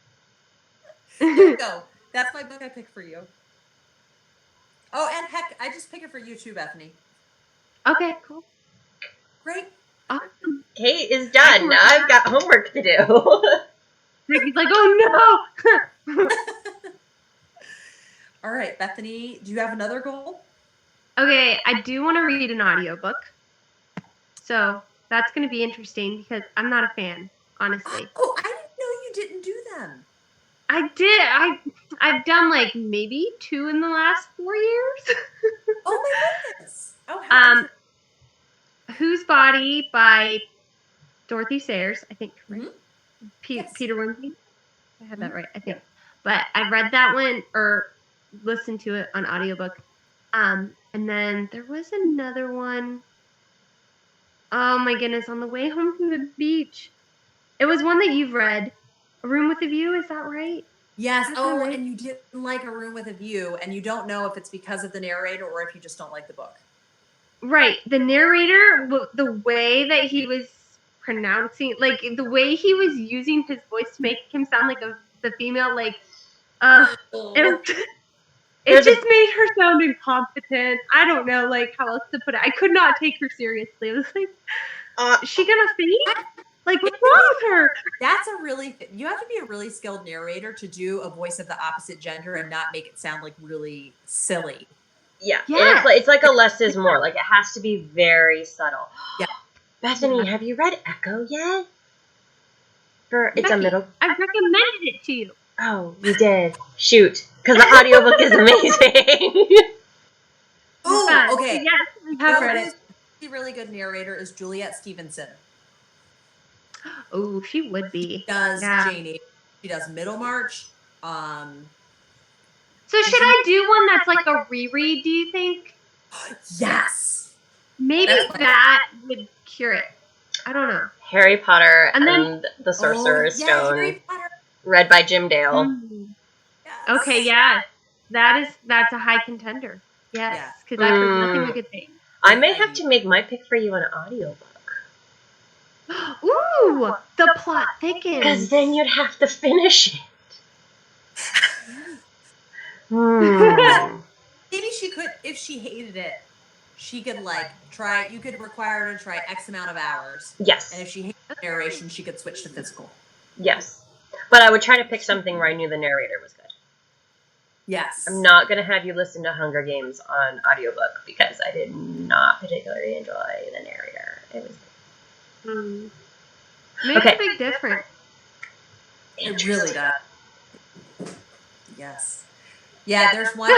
There you go. That's my book I picked for you. Oh, and heck, I just picked it for you too, Bethany. Okay, cool. Great. Awesome. Kate is done. Now I've got homework to do. He's like, oh no. All right, Bethany, do you have another goal? Okay, I do want to read an audiobook. So that's going to be interesting because I'm not a fan, honestly. Oh, I didn't know you didn't do them. I did. I've done like maybe 2 in the last 4 years. Oh my goodness. Oh, how Whose Body by Dorothy Sayers, I think. Right? Mm-hmm. Yes. Peter Wimsey. I had that right, I think. But I read that one or listened to it on audiobook. And then there was another one. Oh my goodness, on the way home from the beach. It was one that you've read. A Room with a View, is that right? Yes. Oh, right. And you didn't like A Room with a View, and you don't know if it's because of the narrator or if you just don't like the book. Right. The narrator, the way that he was pronouncing, like the way he was using his voice to make him sound like the female, like, it just made her sound incompetent. I don't know, like, how else to put it. I could not take her seriously. I was like, is she gonna faint? Like, what's wrong with her? That's you have to be a really skilled narrator to do a voice of the opposite gender and not make it sound like really silly. Yeah. And it's like a less is more. Like, it has to be very subtle. Yeah. Bethany, have you read Echo yet? It's Becky, a middle. I recommended it to you. Oh, you did. Shoot. Because the audiobook is amazing. Oh, okay. Yes, I have read it. A really good narrator is Juliet Stevenson. Oh, she would be. She does Jane Eyre. She does Middlemarch. So should I do one that's like a reread, do you think? Yes. Maybe that would cure it. I don't know. Harry Potter and the Sorcerer's Stone. Harry Potter. Read by Jim Dale. Yes. Okay, yeah. That's a high contender. Yes, because I've heard nothing but good things. I may have to make my pick for you an audiobook. Ooh, the plot thickens. Because then you'd have to finish it. Maybe she could if she hated it. she could you could require her to try X amount of hours. Yes. And if she hated narration, she could switch to physical. Yes. But I would try to pick something where I knew the narrator was good. Yes. I'm not going to have you listen to Hunger Games on audiobook because I did not particularly enjoy the narrator. It was... Makes a big difference. It really does. Yes. Yeah, there's one.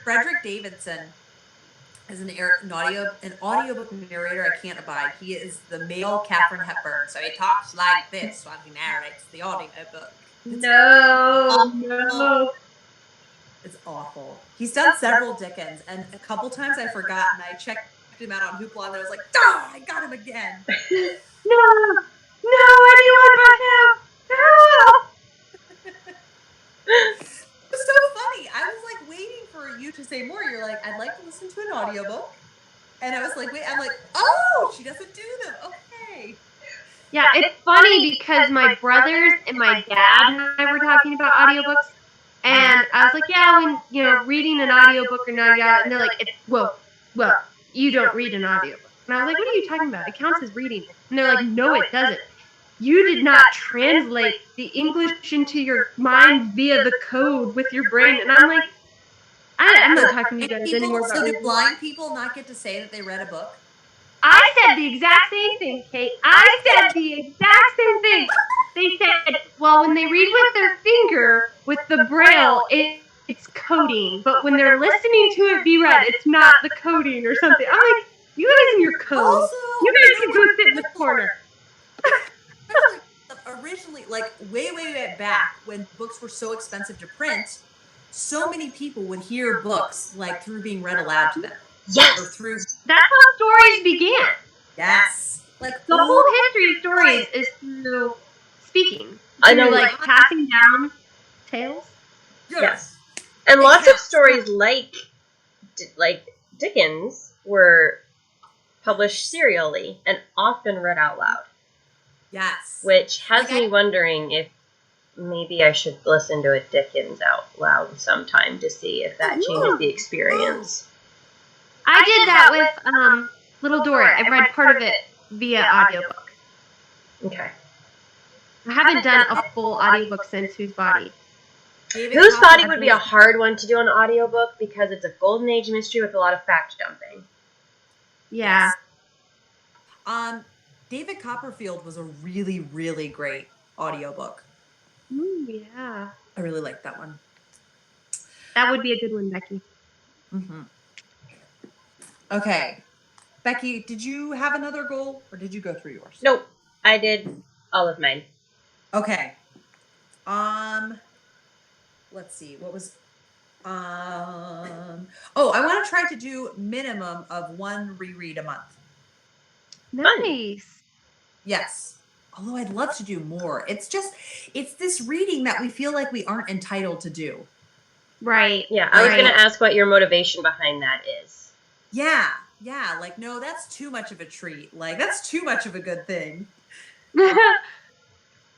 Frederick Davidson is an audiobook narrator I can't abide. He is the male Katharine Hepburn, so he talks like this while he narrates the audiobook. No. It's awful. He's done several Dickens, and a couple times I forgot, and I checked him out on Hoopla, and I was like, I got him again. No, anyone but him. No. It was so funny. I was like waiting for you to say more. You're like, I'd like to listen to an audiobook. And I was like, wait, I'm like, oh, she doesn't do them. Okay. Yeah, it's funny because my brothers and my dad and I were talking about audiobooks, and I was like, yeah, when, reading an audiobook or not, and they're like, well, you don't read an audiobook. And I was like, what are you talking about? It counts as reading. And they're like, no, it doesn't. You did not translate the English into your mind via the code with your brain. And I'm like, I'm not talking to you guys anymore. So do blind people not get to say that they read a book? I said the exact same thing, Kate. I said the exact same thing. They said, well, when they read with their finger, with the braille, it's coding. But when they're listening to it be read, it's not the coding or something. I'm like, you guys and your code. Also, you guys can go sit in the corner. Originally, like way back when books were so expensive to print, so many people would hear books like through being read aloud to them. Yes. Or through. That's how stories began. Yes. Like the whole history of stories is through speaking. I know, like passing down tales. Yes. And lots of stories like Dickens were published serially and often read out loud. Yes. Which has me wondering if maybe I should listen to a Dickens out loud sometime to see if that changes the experience. I did that with Little Dorrit. I read part of it via audiobook. Okay. I haven't done a full audiobook since Whose Body. Whose Body would be a hard one to do on audiobook because it's a golden age mystery with a lot of fact dumping. Yeah. David Copperfield was a really, really great audiobook. Ooh, yeah. I really liked that one. That would be a good one, Becky. Mm-hmm. Okay. Becky, did you have another goal or did you go through yours? Nope. I did all of mine. Okay. Let's see. What was I want to try to do minimum of one reread a month. Nice. Yes. Although I'd love to do more. It's this reading that we feel like we aren't entitled to do. Right. Yeah, I was going to ask what your motivation behind that is. Yeah. Yeah. Like, no, that's too much of a treat. Like, that's too much of a good thing.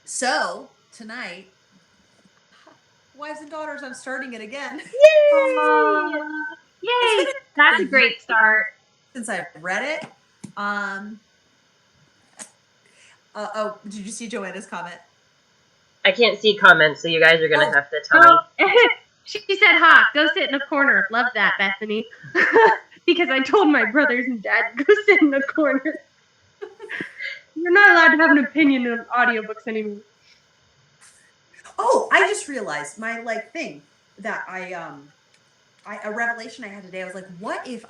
So, tonight, Wives and Daughters, I'm starting it again. Yay! Yay! That's a great start. Since I've read it. Did you see Joanna's comment? I can't see comments, so you guys are going to have to tell me. She said, go sit in a corner. Love that, Bethany. Because I told my brothers and dad, go sit in a corner. You're not allowed to have an opinion on audiobooks anymore. Oh, I just realized my thing that a revelation I had today. I was like, what if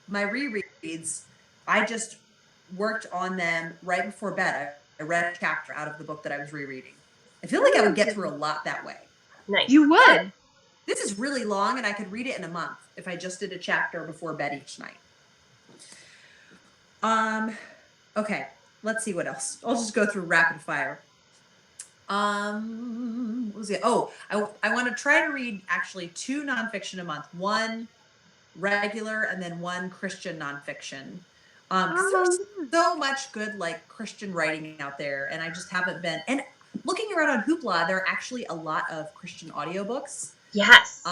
my rereads, I just worked on them right before bed. I read a chapter out of the book that I was rereading. I feel like I would get through a lot that way. Nice. You would. This is really long, and I could read it in a month if I just did a chapter before bed each night. Okay, let's see what else. I'll just go through rapid fire. What was it? Oh, I want to try to read actually 2 nonfiction a month. One regular and then one Christian nonfiction. There's so much good Christian writing out there, and I just haven't been. And looking around on Hoopla, there are actually a lot of Christian audiobooks. Yes.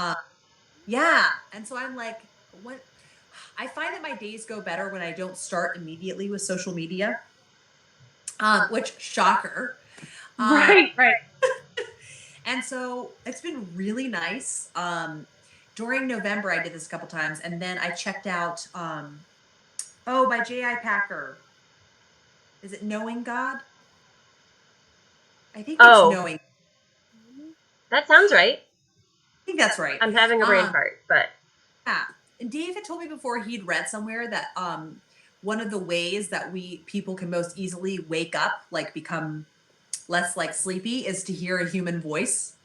Yeah, and so I'm like, what? I find that my days go better when I don't start immediately with social media, which shocker. Right. And so it's been really nice. During November, I did this a couple times, and then I checked out, by J.I. Packer. Is it Knowing God? I think it's Oh, Knowing. that sounds right. I think that's right. I'm having a brain fart, but Yeah. And Dave had told me before he'd read somewhere that one of the ways that people can most easily wake up, like become less like sleepy, is to hear a human voice.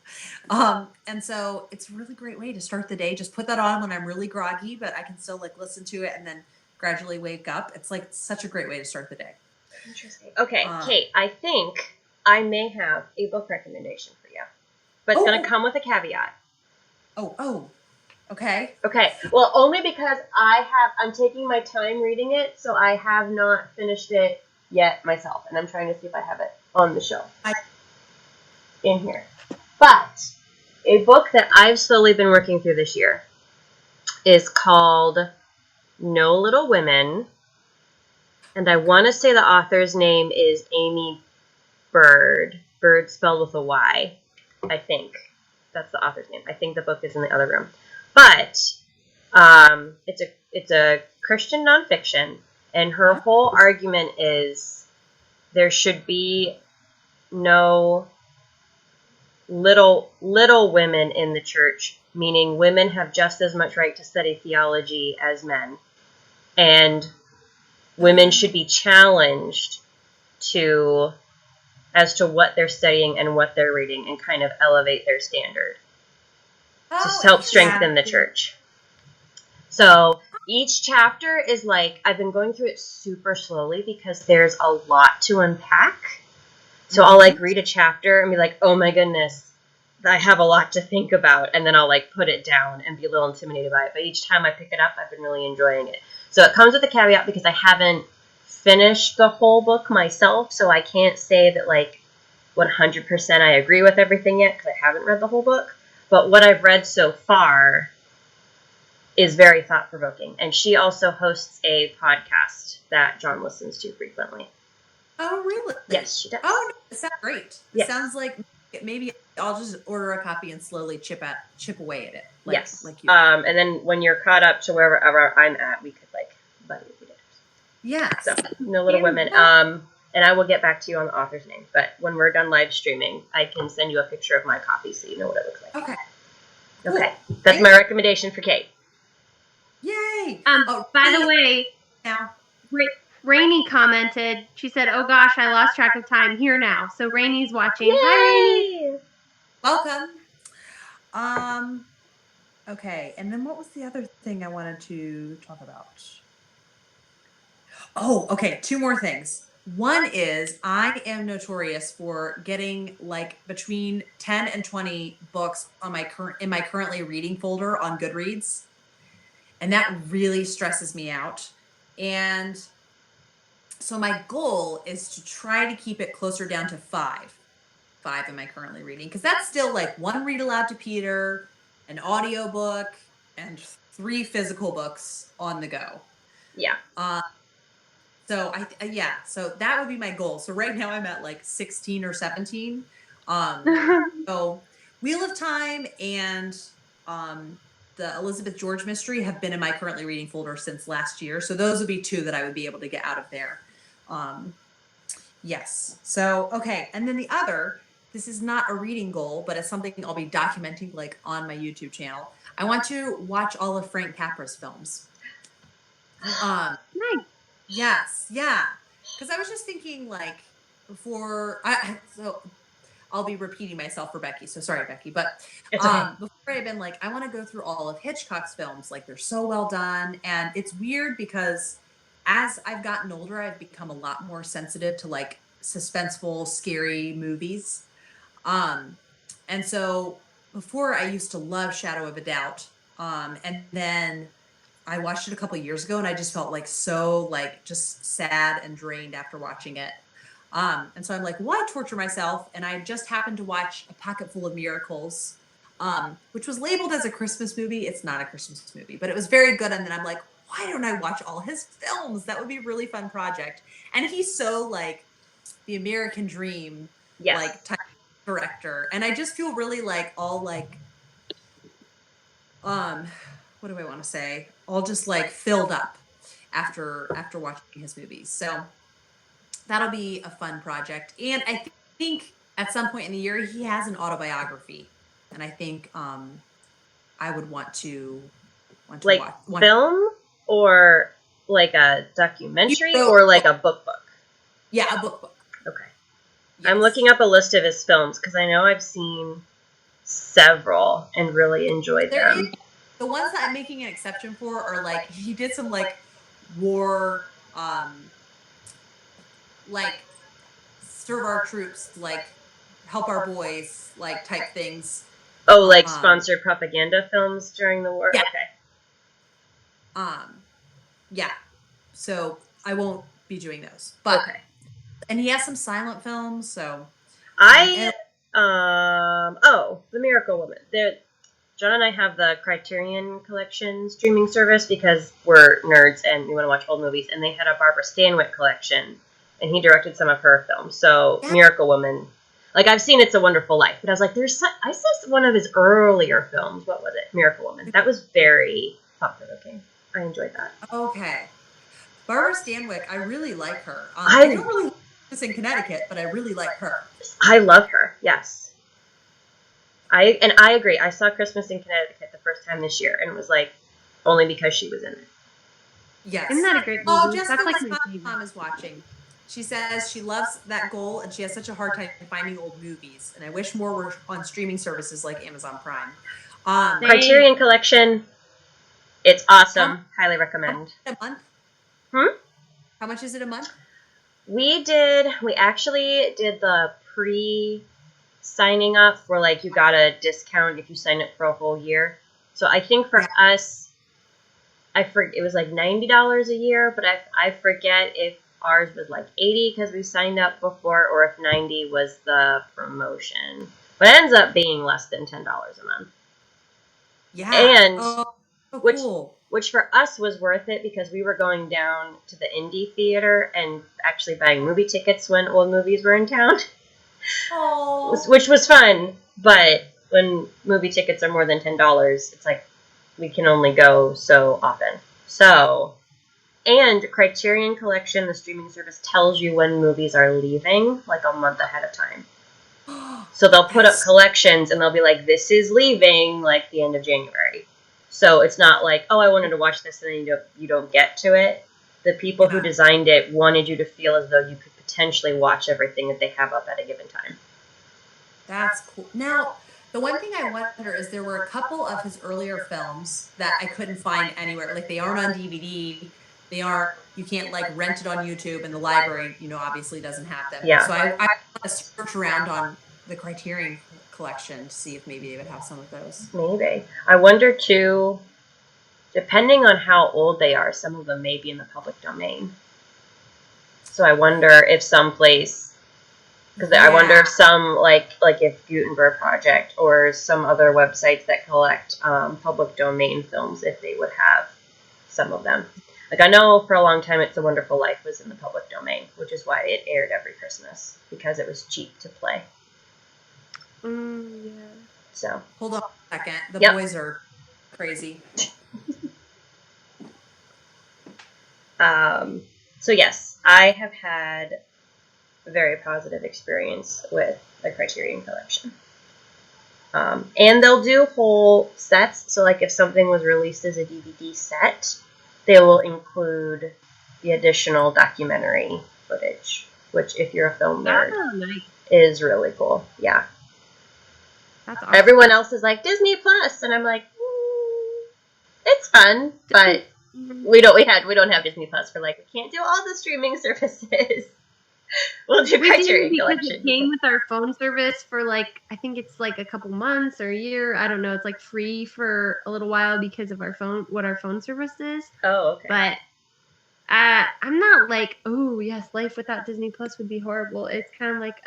And so it's a really great way to start the day. Just put that on when I'm really groggy, but I can still like listen to it and then gradually wake up. It's like such a great way to start the day. interesting. Okay, Kate, I think I may have a book recommendation for you, but it's going to come with a caveat. Okay. Okay. Well, only because I'm taking my time reading it, so I have not finished it yet myself, and I'm trying to see if I have it on the shelf in here. But a book that I've slowly been working through this year is called No Little Women, and I want to say the author's name is Amy Bird spelled with a Y, I think. That's the author's name. I think the book is in the other room. But it's a Christian nonfiction, and her whole argument is there should be no little women in the church, meaning women have just as much right to study theology as men, and women should be challenged as to what they're studying and what they're reading, and kind of elevate their standard to help strengthen the church. So each chapter is like, I've been going through it super slowly because there's a lot to unpack. So I'll like read a chapter and be like, oh my goodness, I have a lot to think about. And then I'll like put it down and be a little intimidated by it. But each time I pick it up, I've been really enjoying it. So it comes with a caveat because I haven't finished the whole book myself. So I can't say that like 100% I agree with everything yet because I haven't read the whole book. But what I've read so far is very thought-provoking. And she also hosts a podcast that John listens to frequently. Oh, really? Yes, she does. Oh, no, it sounds great. Yes. It sounds like maybe I'll just order a copy and slowly chip away at it. Yes. Like you. And then when you're caught up to wherever I'm at, we could like buddy read it. Yeah. So, No Little Women. And I will get back to you on the author's name. But when we're done live streaming, I can send you a picture of my copy so you know what it looks like. Okay. Okay. Cool. That's my recommendation for Kate. Yay! By the way, now Rainey commented. She said, "Oh gosh, I lost track of time. Here now." So Rainey's watching. Yay! Hi, Rainey. Welcome. Okay, and then what was the other thing I wanted to talk about? Oh, okay, two more things. One is I am notorious for getting like between 10 and 20 books on in my currently reading folder on Goodreads. And that really stresses me out. And so my goal is to try to keep it closer down to 5. 5 am I currently reading? Because that's still like 1 read aloud to Peter, an audiobook, and 3 physical books on the go. Yeah. So so that would be my goal. So right now I'm at like 16 or 17. So Wheel of Time and the Elizabeth George mystery have been in my currently reading folder since last year. So those would be 2 that I would be able to get out of there. Yes. So, okay. And then the other, this is not a reading goal, but it's something I'll be documenting like on my YouTube channel. I want to watch all of Frank Capra's films. Nice. Yes. Yeah. Because I was just thinking like before, so I'll be repeating myself for Becky. So sorry, Becky. But okay. Before I've been like, I want to go through all of Hitchcock's films. Like they're so well done. And it's weird because as I've gotten older, I've become a lot more sensitive to like suspenseful, scary movies. And so before I used to love Shadow of a Doubt. And then I watched it a couple of years ago and I just felt like so like just sad and drained after watching it. And so I'm like, why torture myself? And I just happened to watch A Pocket Full of Miracles, which was labeled as a Christmas movie. It's not a Christmas movie, but it was very good. And then I'm like, why don't I watch all his films? That would be a really fun project. And he's so like the American dream, Yes. like type director. And I just feel really like all like, what do I want to say? All just like filled up after watching his movies. So that'll be a fun project. And I think at some point in the year he has an autobiography, and I think I would want to Like watch. film or like a documentary He wrote- or like a book. Yeah, a book. Okay. Yes. I'm looking up a list of his films because I know I've seen several and really enjoyed them. The ones that I'm making an exception for are like he did some like war, like serve our troops, like help our boys, like type things. Oh, like sponsored propaganda films during the war? Yeah. Okay. Yeah. So I won't be doing those. But okay. And he has some silent films, so The Miracle Woman. John and I have the Criterion Collection streaming service because we're nerds and we want to watch old movies, and they had a Barbara Stanwyck collection, and he directed some of her films. So Yeah. Miracle Woman, like I've seen It's a Wonderful Life, but I was like, I saw one of his earlier films. What was it? Miracle Woman. That was very thought-provoking. I enjoyed that. Okay. Barbara Stanwyck, I really like her. I don't really like this in Connecticut, but I really like her. I love her. Yes. I agree. I saw Christmas in Connecticut the first time this year, and it was like only because she was in it. Yes. Isn't that a great movie? Oh, Jessica That's like my Mom favorite. is watching. She says she loves that goal, and she has such a hard time finding old movies. And I wish more were on streaming services like Amazon Prime. Criterion Collection. It's awesome. Highly recommend. A month? How much is it a month? We actually did the pre-signing up where like you got a discount if you sign up for a whole year. So I think for us, it was like $90 a year, but I forget if ours was like $80 because we signed up before, or if $90 was the promotion. But it ends up being less than $10 a month. Yeah. And cool. Which for us was worth it because we were going down to the indie theater and actually buying movie tickets when old movies were in town. Oh. Which was fun, but when movie tickets are more than $10, it's like we can only go so often. So, and Criterion Collection, the streaming service, tells you when movies are leaving like a month ahead of time. So they'll put up collections and they'll be like, this is leaving like the end of January. So it's not like, oh, I wanted to watch this and then you don't get to it. The people who designed it wanted you to feel as though you could potentially watch everything that they have up at a given time. That's cool. Now, the one thing I wonder is there were a couple of his earlier films that I couldn't find anywhere. Like they aren't on DVD. You can't like rent it on YouTube, and the library, obviously doesn't have them. Yeah. So I want to search around on the Criterion Collection to see if maybe they would have some of those. Maybe. I wonder too, depending on how old they are, some of them may be in the public domain. So I wonder if someplace, because I wonder if some, like if Gutenberg Project or some other websites that collect public domain films, if they would have some of them. Like I know for a long time It's a Wonderful Life was in the public domain, which is why it aired every Christmas, because it was cheap to play. Yeah. So hold on a second. The boys are crazy. So yes, I have had a very positive experience with the Criterion Collection. And they'll do whole sets. So like if something was released as a DVD set, they will include the additional documentary footage, which if you're a film nerd, is really cool. Yeah. That's awesome. Everyone else is like Disney Plus, and I'm like, it's fun, but we don't have Disney Plus for like we can't do all the streaming services. We'll do Criterion Collection. It came with our phone service for like I think it's like a couple months or a year. I don't know. It's like free for a little while because of our phone service is. Oh, okay. But I'm not like, oh yes, life without Disney Plus would be horrible. It's kind of like,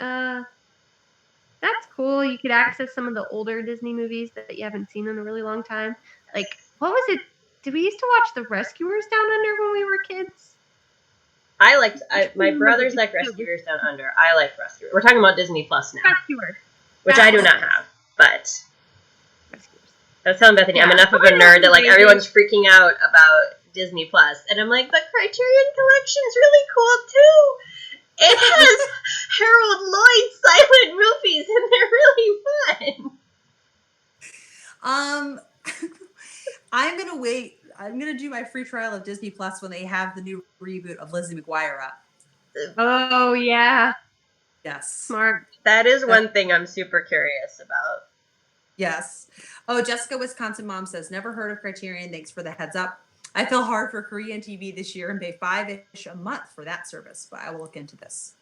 that's cool. You could access some of the older Disney movies that you haven't seen in a really long time. Like, what was it? Did we used to watch The Rescuers Down Under when we were kids? My brothers like Rescuers Down Under. I like Rescuers. We're talking about Disney Plus now, Rescuers. which I do not have, but Rescuers. I was telling Bethany, I'm Yeah. enough of a nerd that like everyone's freaking out about Disney Plus, and I'm like, the Criterion Collection's really cool too. It has Harold Lloyd silent movies, and they're really fun. I'm gonna wait. I'm gonna do my free trial of Disney Plus when they have the new reboot of Lizzie McGuire up. Oh, yeah. Yes. Smart. That is one thing I'm super curious about. Yes. Oh, Jessica Wisconsin Mom says, never heard of Criterion. Thanks for the heads up. I fell hard for Korean TV this year and pay $5-ish a month for that service, but I will look into this.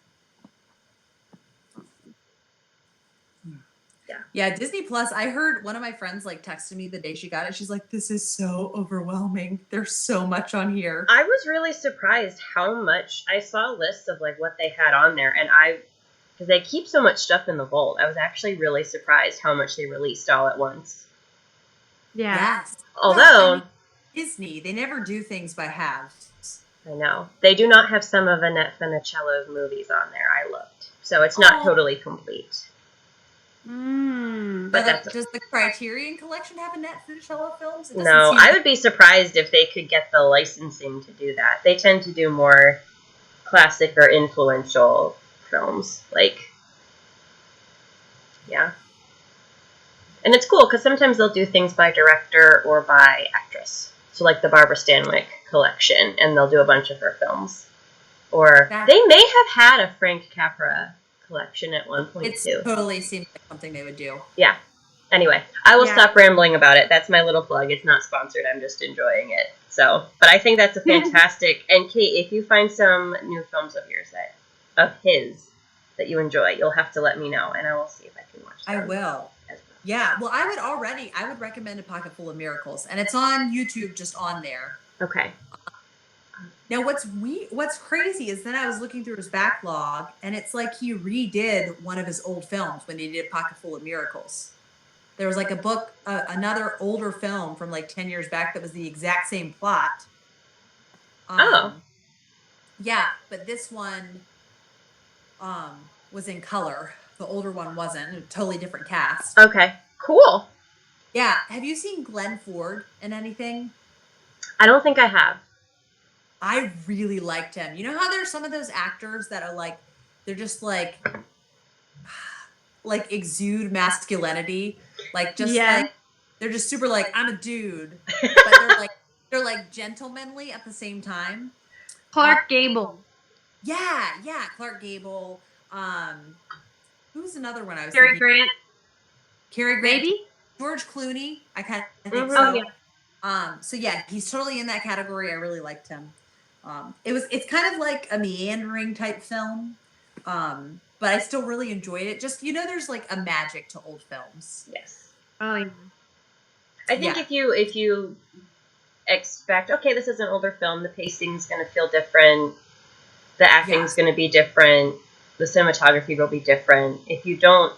Yeah, Disney Plus. I heard one of my friends like texted me the day she got it. She's like, this is so overwhelming. There's so much on here. I was really surprised how much I saw lists of like what they had on there, and because they keep so much stuff in the vault, I was actually really surprised how much they released all at once. Yeah. Yes. Although Well, I mean, Disney, they never do things by halves. I know they do not have some of Annette Funicello's movies on there. I looked, so it's not totally complete. But does the Criterion Collection have Annette Funicello films? No, I would be surprised if they could get the licensing to do that. They tend to do more classic or influential films. Yeah. And it's cool because sometimes they'll do things by director or by actress. So like the Barbara Stanwyck collection, and they'll do a bunch of her films. Or they may have had a Frank Capra collection at one point too. It totally seems like something they would do. Yeah. Anyway, I will stop rambling about it. That's my little plug. It's not sponsored. I'm just enjoying it. So, but I think that's a fantastic. And Kate, if you find some new films of yours of his that you enjoy, you'll have to let me know, and I will see if I can watch them. I will. Yeah. Well, I would recommend A Pocket Full of Miracles, and it's on YouTube, just on there. Okay. Now, what's crazy is then I was looking through his backlog, and it's like he redid one of his old films when he did Pocket Full of Miracles. There was like a book, another older film from like 10 years back that was the exact same plot. Yeah, but this one was in color. The older one wasn't. A totally different cast. Okay, cool. Yeah. Have you seen Glenn Ford in anything? I don't think I have. I really liked him. You know how there's some of those actors that are like, they're just like exude masculinity, like they're just super like, I'm a dude, but they're like gentlemanly at the same time. Clark Gable. Yeah, Clark Gable. Who's another one I was Cary thinking? Grant. Cary Grant. Maybe? George Clooney. I kind of think Oh, so. yeah. So yeah, he's totally in that category. I really liked him. It's kind of like a meandering type film. But I still really enjoyed it. Just, there's like a magic to old films. Yes. Oh, yeah. I think if you expect, okay, this is an older film, the pacing's going to feel different, the acting's going to be different, the cinematography will be different. If you don't,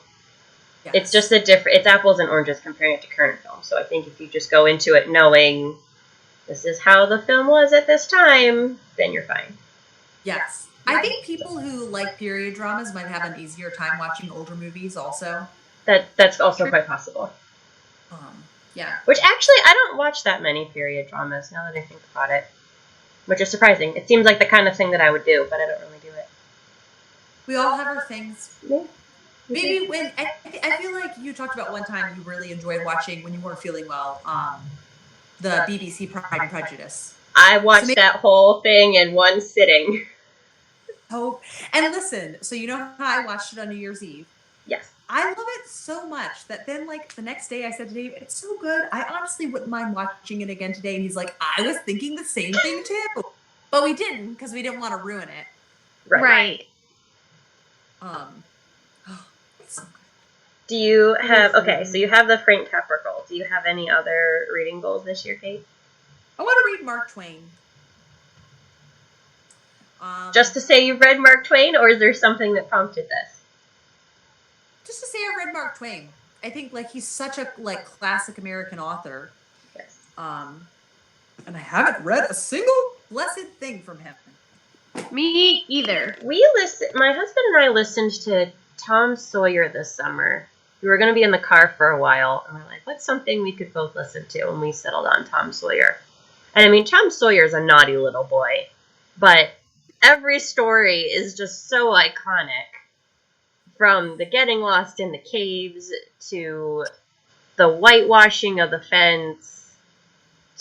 it's just it's apples and oranges comparing it to current films. So I think if you just go into it knowing this is how the film was at this time, then you're fine. Yes. I think people who like period dramas might have an easier time watching older movies also. That's also quite possible. Yeah. Which actually, I don't watch that many period dramas now that I think about it. Which is surprising. It seems like the kind of thing that I would do, but I don't really do it. We all have our things. Yeah. Maybe when, I feel like you talked about one time you really enjoyed watching when you weren't feeling well, the BBC Pride and Prejudice. I watched that whole thing in one sitting. Oh, and listen, so you know how I watched it on New Year's Eve? Yes. I love it so much that then, like, the next day I said to Dave, it's so good. I honestly wouldn't mind watching it again today. And he's like, I was thinking the same thing too. But we didn't because we didn't want to ruin it. Right. It's so good. Do you have, so you have the Frank Capra goal. Do you have any other reading goals this year, Kate? I want to read Mark Twain. Just to say you've read Mark Twain, or is there something that prompted this? Just to say I read Mark Twain. I think, like, he's such a, like, classic American author. Yes. And I haven't read a single blessed thing from him. Me either. My husband and I listened to Tom Sawyer this summer. We were going to be in the car for a while, and we're like, what's something we could both listen to? And we settled on Tom Sawyer. And I mean, Tom Sawyer's a naughty little boy, but every story is just so iconic. From the getting lost in the caves to the whitewashing of the fence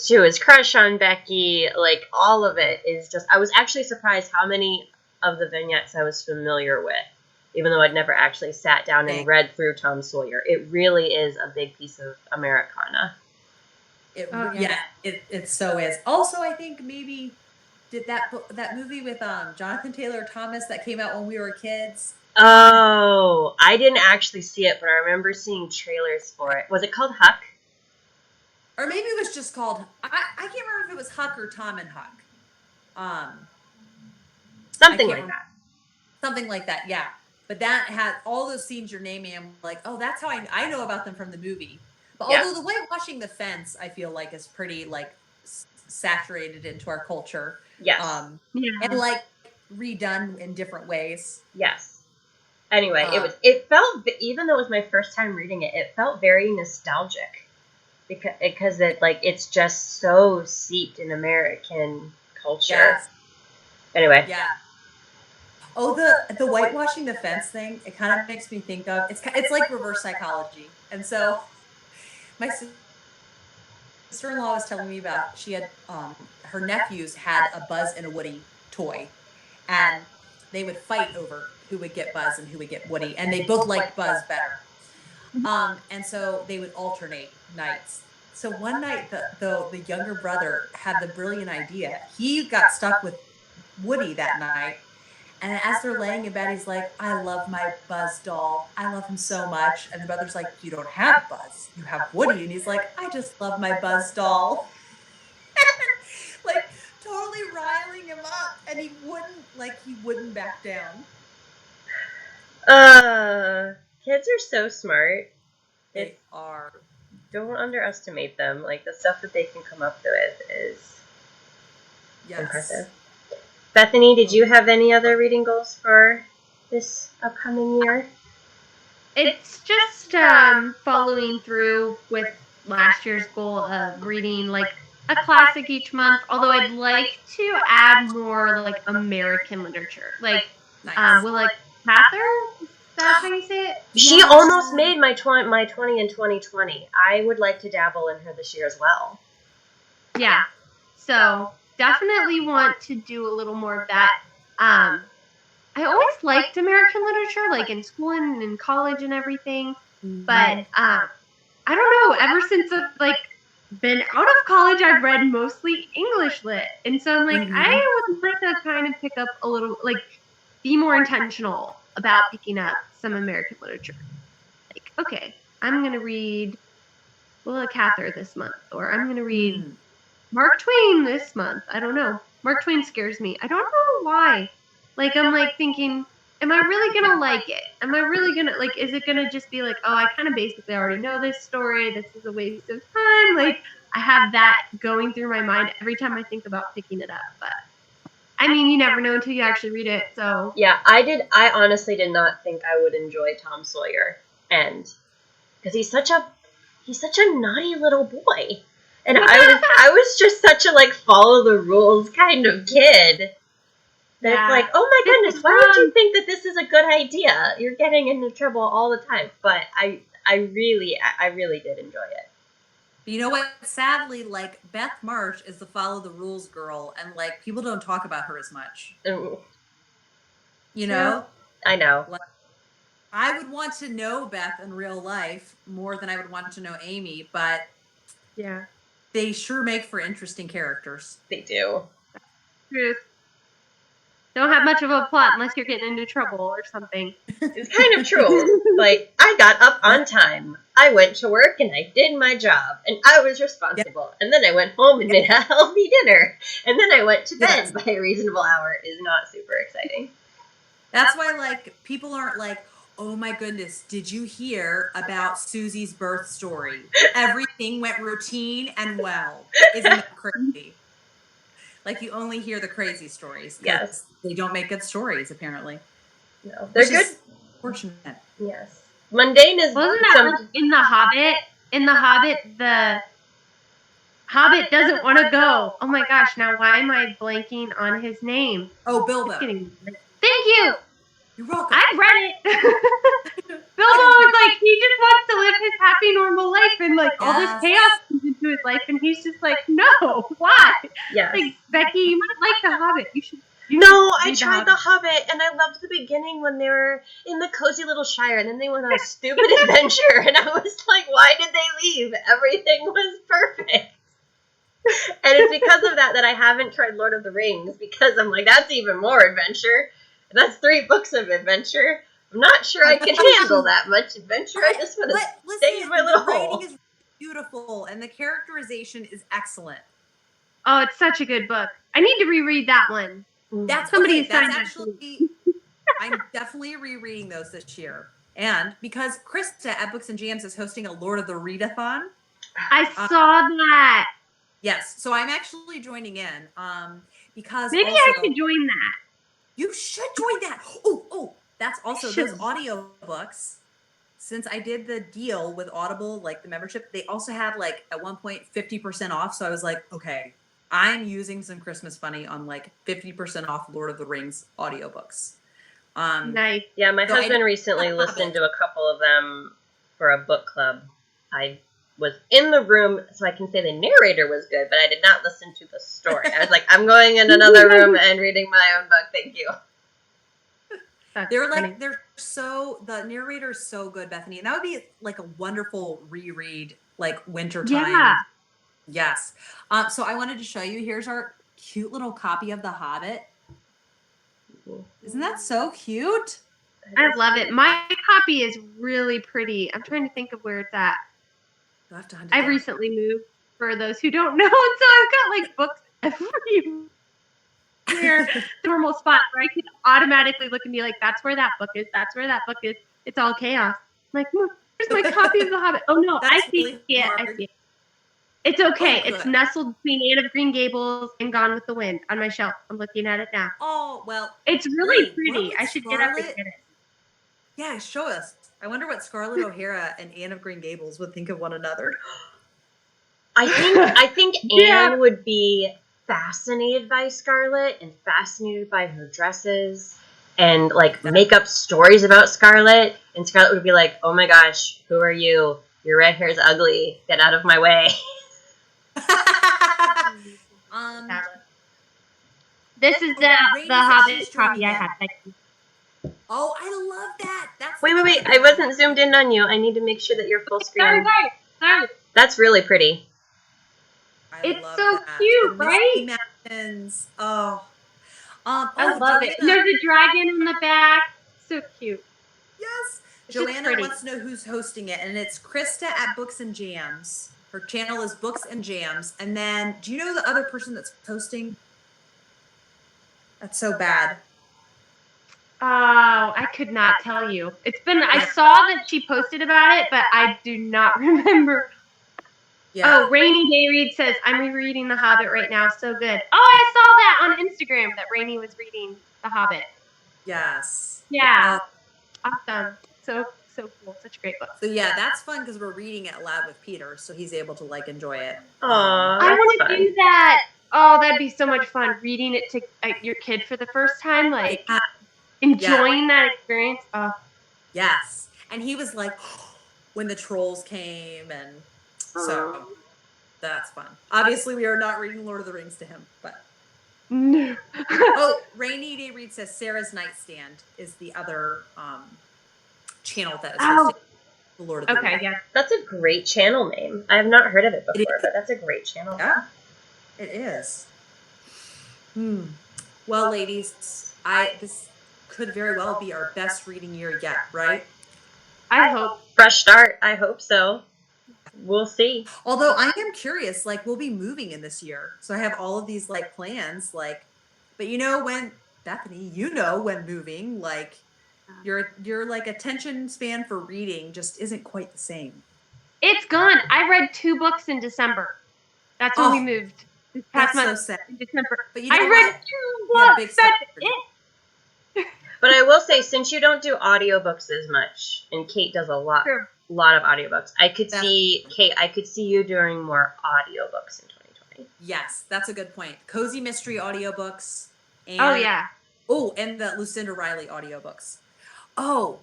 to his crush on Becky, like all of it is just, I was actually surprised how many of the vignettes I was familiar with, even though I'd never actually sat down and read through Tom Sawyer. It really is a big piece of Americana. It so is. Also, I think maybe did that movie with Jonathan Taylor Thomas that came out when we were kids. Oh, I didn't actually see it, but I remember seeing trailers for it. Was it called Huck? Or maybe it was just called, I can't remember if it was Huck or Tom and Huck. Something like that. Something like that, yeah. But that had all those scenes you're naming. I'm like, oh, that's how I know about them from the movie. But although the whitewashing the fence, I feel like is pretty like saturated into our culture. Yes. And like redone in different ways. Yes. Anyway, it felt, even though it was my first time reading it, it felt very nostalgic because it's just so seeped in American culture. Yes. Anyway. Yeah. Oh, the whitewashing the fence thing, it kind of makes me think of, it's like reverse psychology. And so my sister-in-law was telling me about, she had, her nephews had a Buzz and a Woody toy, and they would fight over who would get Buzz and who would get Woody, and they both liked Buzz better. And so they would alternate nights. So one night, the younger brother had the brilliant idea. He got stuck with Woody that night. And as they're laying in bed, he's like, I love my Buzz doll. I love him so much. And the brother's like, you don't have Buzz. You have Woody. And he's like, I just love my Buzz doll. Like, totally riling him up. And he wouldn't back down. Kids are so smart. They are. Don't underestimate them. Like, the stuff that they can come up with is impressive. Bethany, did you have any other reading goals for this upcoming year? It's just following through with last year's goal of reading like a classic each month, although I'd like to add more like American literature. Like, will like Cather? Is that how you say it? She almost made my 20 in 2020. I would like to dabble in her this year as well. Yeah. So definitely want to do a little more of that. I always liked American literature, like in school and in college and everything. But I don't know. Ever since I've like been out of college, I've read mostly English lit, and so I'm like, I would like to kind of pick up a little, like, be more intentional about picking up some American literature. Like, okay, I'm gonna read Willa Cather this month, or I'm gonna read Mark Twain this month. I don't know. Mark Twain scares me. I don't know why. Like, I'm like thinking, am I really gonna like it? Am I really gonna, like, is it gonna just be like, oh, I kind of basically already know this story. This is a waste of time. Like, I have that going through my mind every time I think about picking it up. But I mean, you never know until you actually read it. So yeah, I honestly did not think I would enjoy Tom Sawyer, and because he's such a naughty little boy. And I was just such a, like, follow the rules kind of kid. That it's like, oh my goodness, why would you think that this is a good idea? You're getting into trouble all the time. But I really did enjoy it. But you know what? Sadly, like, Beth Marsh is the follow the rules girl, and like people don't talk about her as much. You know? I know. Like, I would want to know Beth in real life more than I would want to know Amy, but yeah, they sure make for interesting characters. They do. Truth. Don't have much of a plot unless you're getting into trouble or something. It's kind of true. Like, I got up on time. I went to work and I did my job. And I was responsible. And then I went home and made a healthy dinner. And then I went to bed by a reasonable hour. Is not super exciting. That's why, like, people aren't like, oh my goodness, did you hear about Susie's birth story? Everything went routine and well. Isn't that crazy? Like, you only hear the crazy stories because Yes. they don't make good stories, apparently. No, they're Which good. is fortunate. Yes. Mundane is Wasn't that like in The Hobbit? In The Hobbit, the Hobbit doesn't want to go. Oh my gosh, now why am I blanking on his name? Oh, It's Bilbo. getting... Thank you! You're welcome. I read it! Bilbo was like, he just wants to live his happy, normal life, and like all this Yes. chaos comes into his life, and he's just like, no, why? Yes. Like, Becky, you might like The Hobbit. You should No, I read tried The Hobbit, and I loved the beginning when they were in the cozy little shire, and then they went on a stupid adventure, and I was like, why did they leave? Everything was perfect. And it's because of that I haven't tried Lord of the Rings, because I'm like, that's even more adventure. That's 3 books of adventure. I'm not sure I can handle that much adventure. I just want to stay in my little the hole. writing is beautiful, and the characterization is excellent. Oh, it's such a good book. I need to reread that one. That's Somebody okay. That's assigned actually, I'm definitely rereading those this year. And because Krista at Books and Jams is hosting a Lord of the Readathon. I saw that. Yes. So I'm actually joining in. Because maybe also, I should join that. You should join that. Oh, that's also those audiobooks. Since I did the deal with Audible, like the membership, they also had like at one point 50% off. So I was like, okay, I'm using some Christmas money on like 50% off Lord of the Rings audiobooks. Nice. Yeah, my husband recently listened to a couple of them for a book club. I was in the room, so I can say the narrator was good, but I did not listen to the story. I was like, I'm going in another room and reading my own book. Thank you. They're like, the narrator's so good, Bethany. And that would be like a wonderful reread, like wintertime. Yeah. Yes. So I wanted to show you, here's our cute little copy of The Hobbit. Isn't that so cute? I love it. My copy is really pretty. I'm trying to think of where it's at. I recently moved, for those who don't know, and so I've got like books everywhere. The normal spot where I can automatically look and be like, that's where that book is. That's where that book is. It's all chaos. I'm like, here's my copy of The Hobbit. Oh no, I see it. I see it. It's okay. It's nestled between Anne of Green Gables and Gone with the Wind on my shelf. I'm looking at it now. Oh, well. It's really pretty. I should get up and get it. Yeah, show us. I wonder what Scarlett O'Hara and Anne of Green Gables would think of one another. I think Anne would be fascinated by Scarlett and fascinated by her dresses and like make up stories about Scarlett. And Scarlett would be like, oh my gosh, who are you? Your red hair is ugly. Get out of my way. This is the Hobbit copy I had. Oh, I love that. That's wait. I wasn't zoomed in on you. I need to make sure that you're full screen. Sorry. That's really pretty. It's so cute, right? Mountains. Oh. I love it. There's a dragon in the back. So cute. Yes. Joanna wants to know who's hosting it, and it's Krista at Books and Jams. Her channel is Books and Jams. And then, do you know the other person that's hosting? That's so bad. Oh, I could not tell you. I saw that she posted about it, but I do not remember. Yeah. Oh, Rainy Day Read says, I'm rereading The Hobbit right now. So good. Oh, I saw that on Instagram that Rainy was reading The Hobbit. Yes. Yeah. Awesome. So cool. Such a great book. So yeah, that's fun because we're reading it loud with Peter, so he's able to like enjoy it. I want to do that. Oh, that'd be so much fun. Reading it to your kid for the first time, like enjoying that experience. Oh. Yes. And he was like, when the trolls came, and so that's fun. Obviously, we are not reading Lord of the Rings to him, but. No. Oh, Rainy Day Read says Sarah's Nightstand is the other channel that is hosting the Lord of the Rings. Okay, yeah. That's a great channel name. I have not heard of it before, but that's a great channel. Yeah, it is. Well, ladies, this could very well be our best reading year yet, right? I hope. Fresh start. I hope so. We'll see. Although I am curious, like we'll be moving in this year. So I have all of these like plans, like, but when, Bethany, when moving, like Your like attention span for reading just isn't quite the same. It's gone. I read 2 books in December. That's when we moved. This past That's so month sad. in December. But you know I what? read 2 You have big books. stuff That's to do. it. But I will say, since you don't do audiobooks as much, and Kate does a lot True. of audiobooks, I could That's- see Kate. I could see you doing more audiobooks in 2020. Yes, that's a good point. Cozy mystery audiobooks. And, Oh yeah. Oh, and the Lucinda Riley audiobooks. Oh.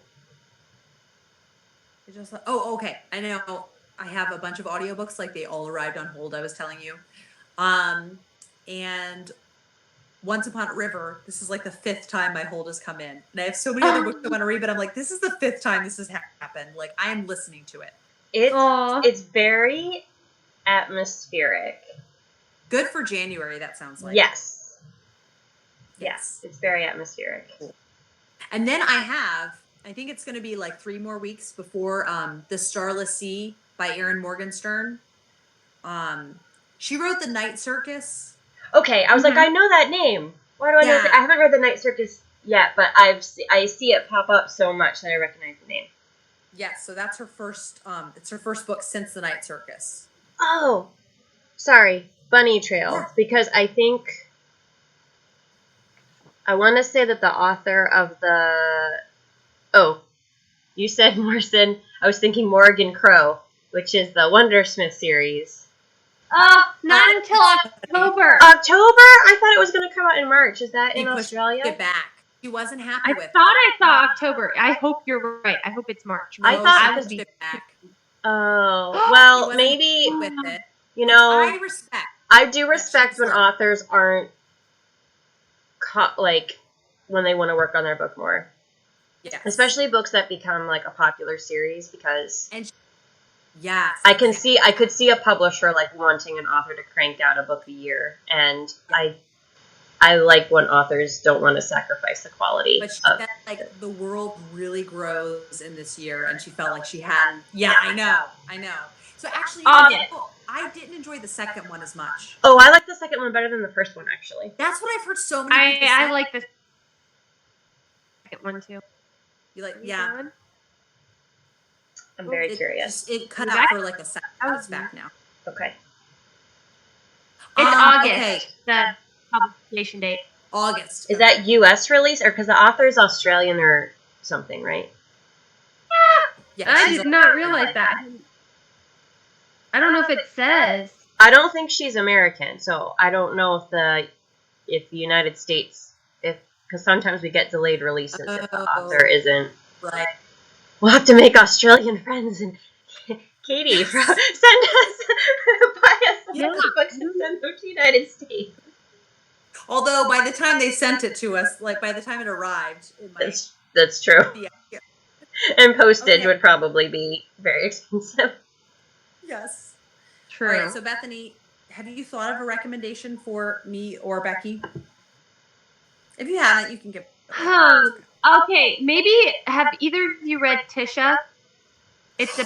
Okay. I know. I have a bunch of audiobooks, like they all arrived on hold, I was telling you. And Once Upon a River, this is like the 5th time my hold has come in. And I have so many other books I want to read, but I'm like, this is the 5th time this has happened. Like, I am listening to it. It's very atmospheric. Good for January, that sounds like. Yes, it's very atmospheric. And then I think it's going to be like 3 more weeks before The Starless Sea by Erin Morgenstern. She wrote The Night Circus. Okay, I was like, I know that name. Why do I know that? I haven't read The Night Circus yet, but I see it pop up so much that I recognize the name. Yes, so that's her first. It's her first book since The Night Circus. Oh, sorry, Bunny Trail, Yeah. because I think I want to say that the author of you said Morrison. I was thinking Morgan Crow, which is the Wondersmith series. Not until October. October? I thought it was going to come out in March. Is that in Australia? It back. She wasn't happy I with thought it. I saw October. I hope you're right. I hope it's March. I thought she it pushed was it back. Oh, She well, wasn't maybe, happy with it. you Which know, I respect. I do respect when sure. authors aren't, when they want to work on their book more. Yes. Especially books that become, like, a popular series, because Yes. I could see a publisher, like, wanting an author to crank out a book a year, and I like when authors don't want to sacrifice the quality. But she said, like, the world really grows in this year, and she felt like she hadn't. Yeah, I know. So actually, I didn't enjoy the second one as much. Oh, I like the second one better than the first one, actually. That's what I've heard so many people say. I like the second one too. You like, yeah. I'm very curious. It cut out for like a second. It's back now. Okay. It's August. Okay. The publication date. August. Is that U.S. release, or because the author is Australian or something, right? Yeah, I did not realize that. I don't know if it says. I don't think she's American, so I don't know if the United States, because sometimes we get delayed releases if the author isn't. Right. We'll have to make Australian friends, and Katie, send us, buy us some books and send them to the United States. Although by the time they sent it to us, like by the time it arrived, it might. That's true. Yeah. And postage would probably be very expensive. Yes. True. All right, so Bethany, have you thought of a recommendation for me or Becky? If you haven't, you can give. Okay, maybe have either of you read Tisha? It's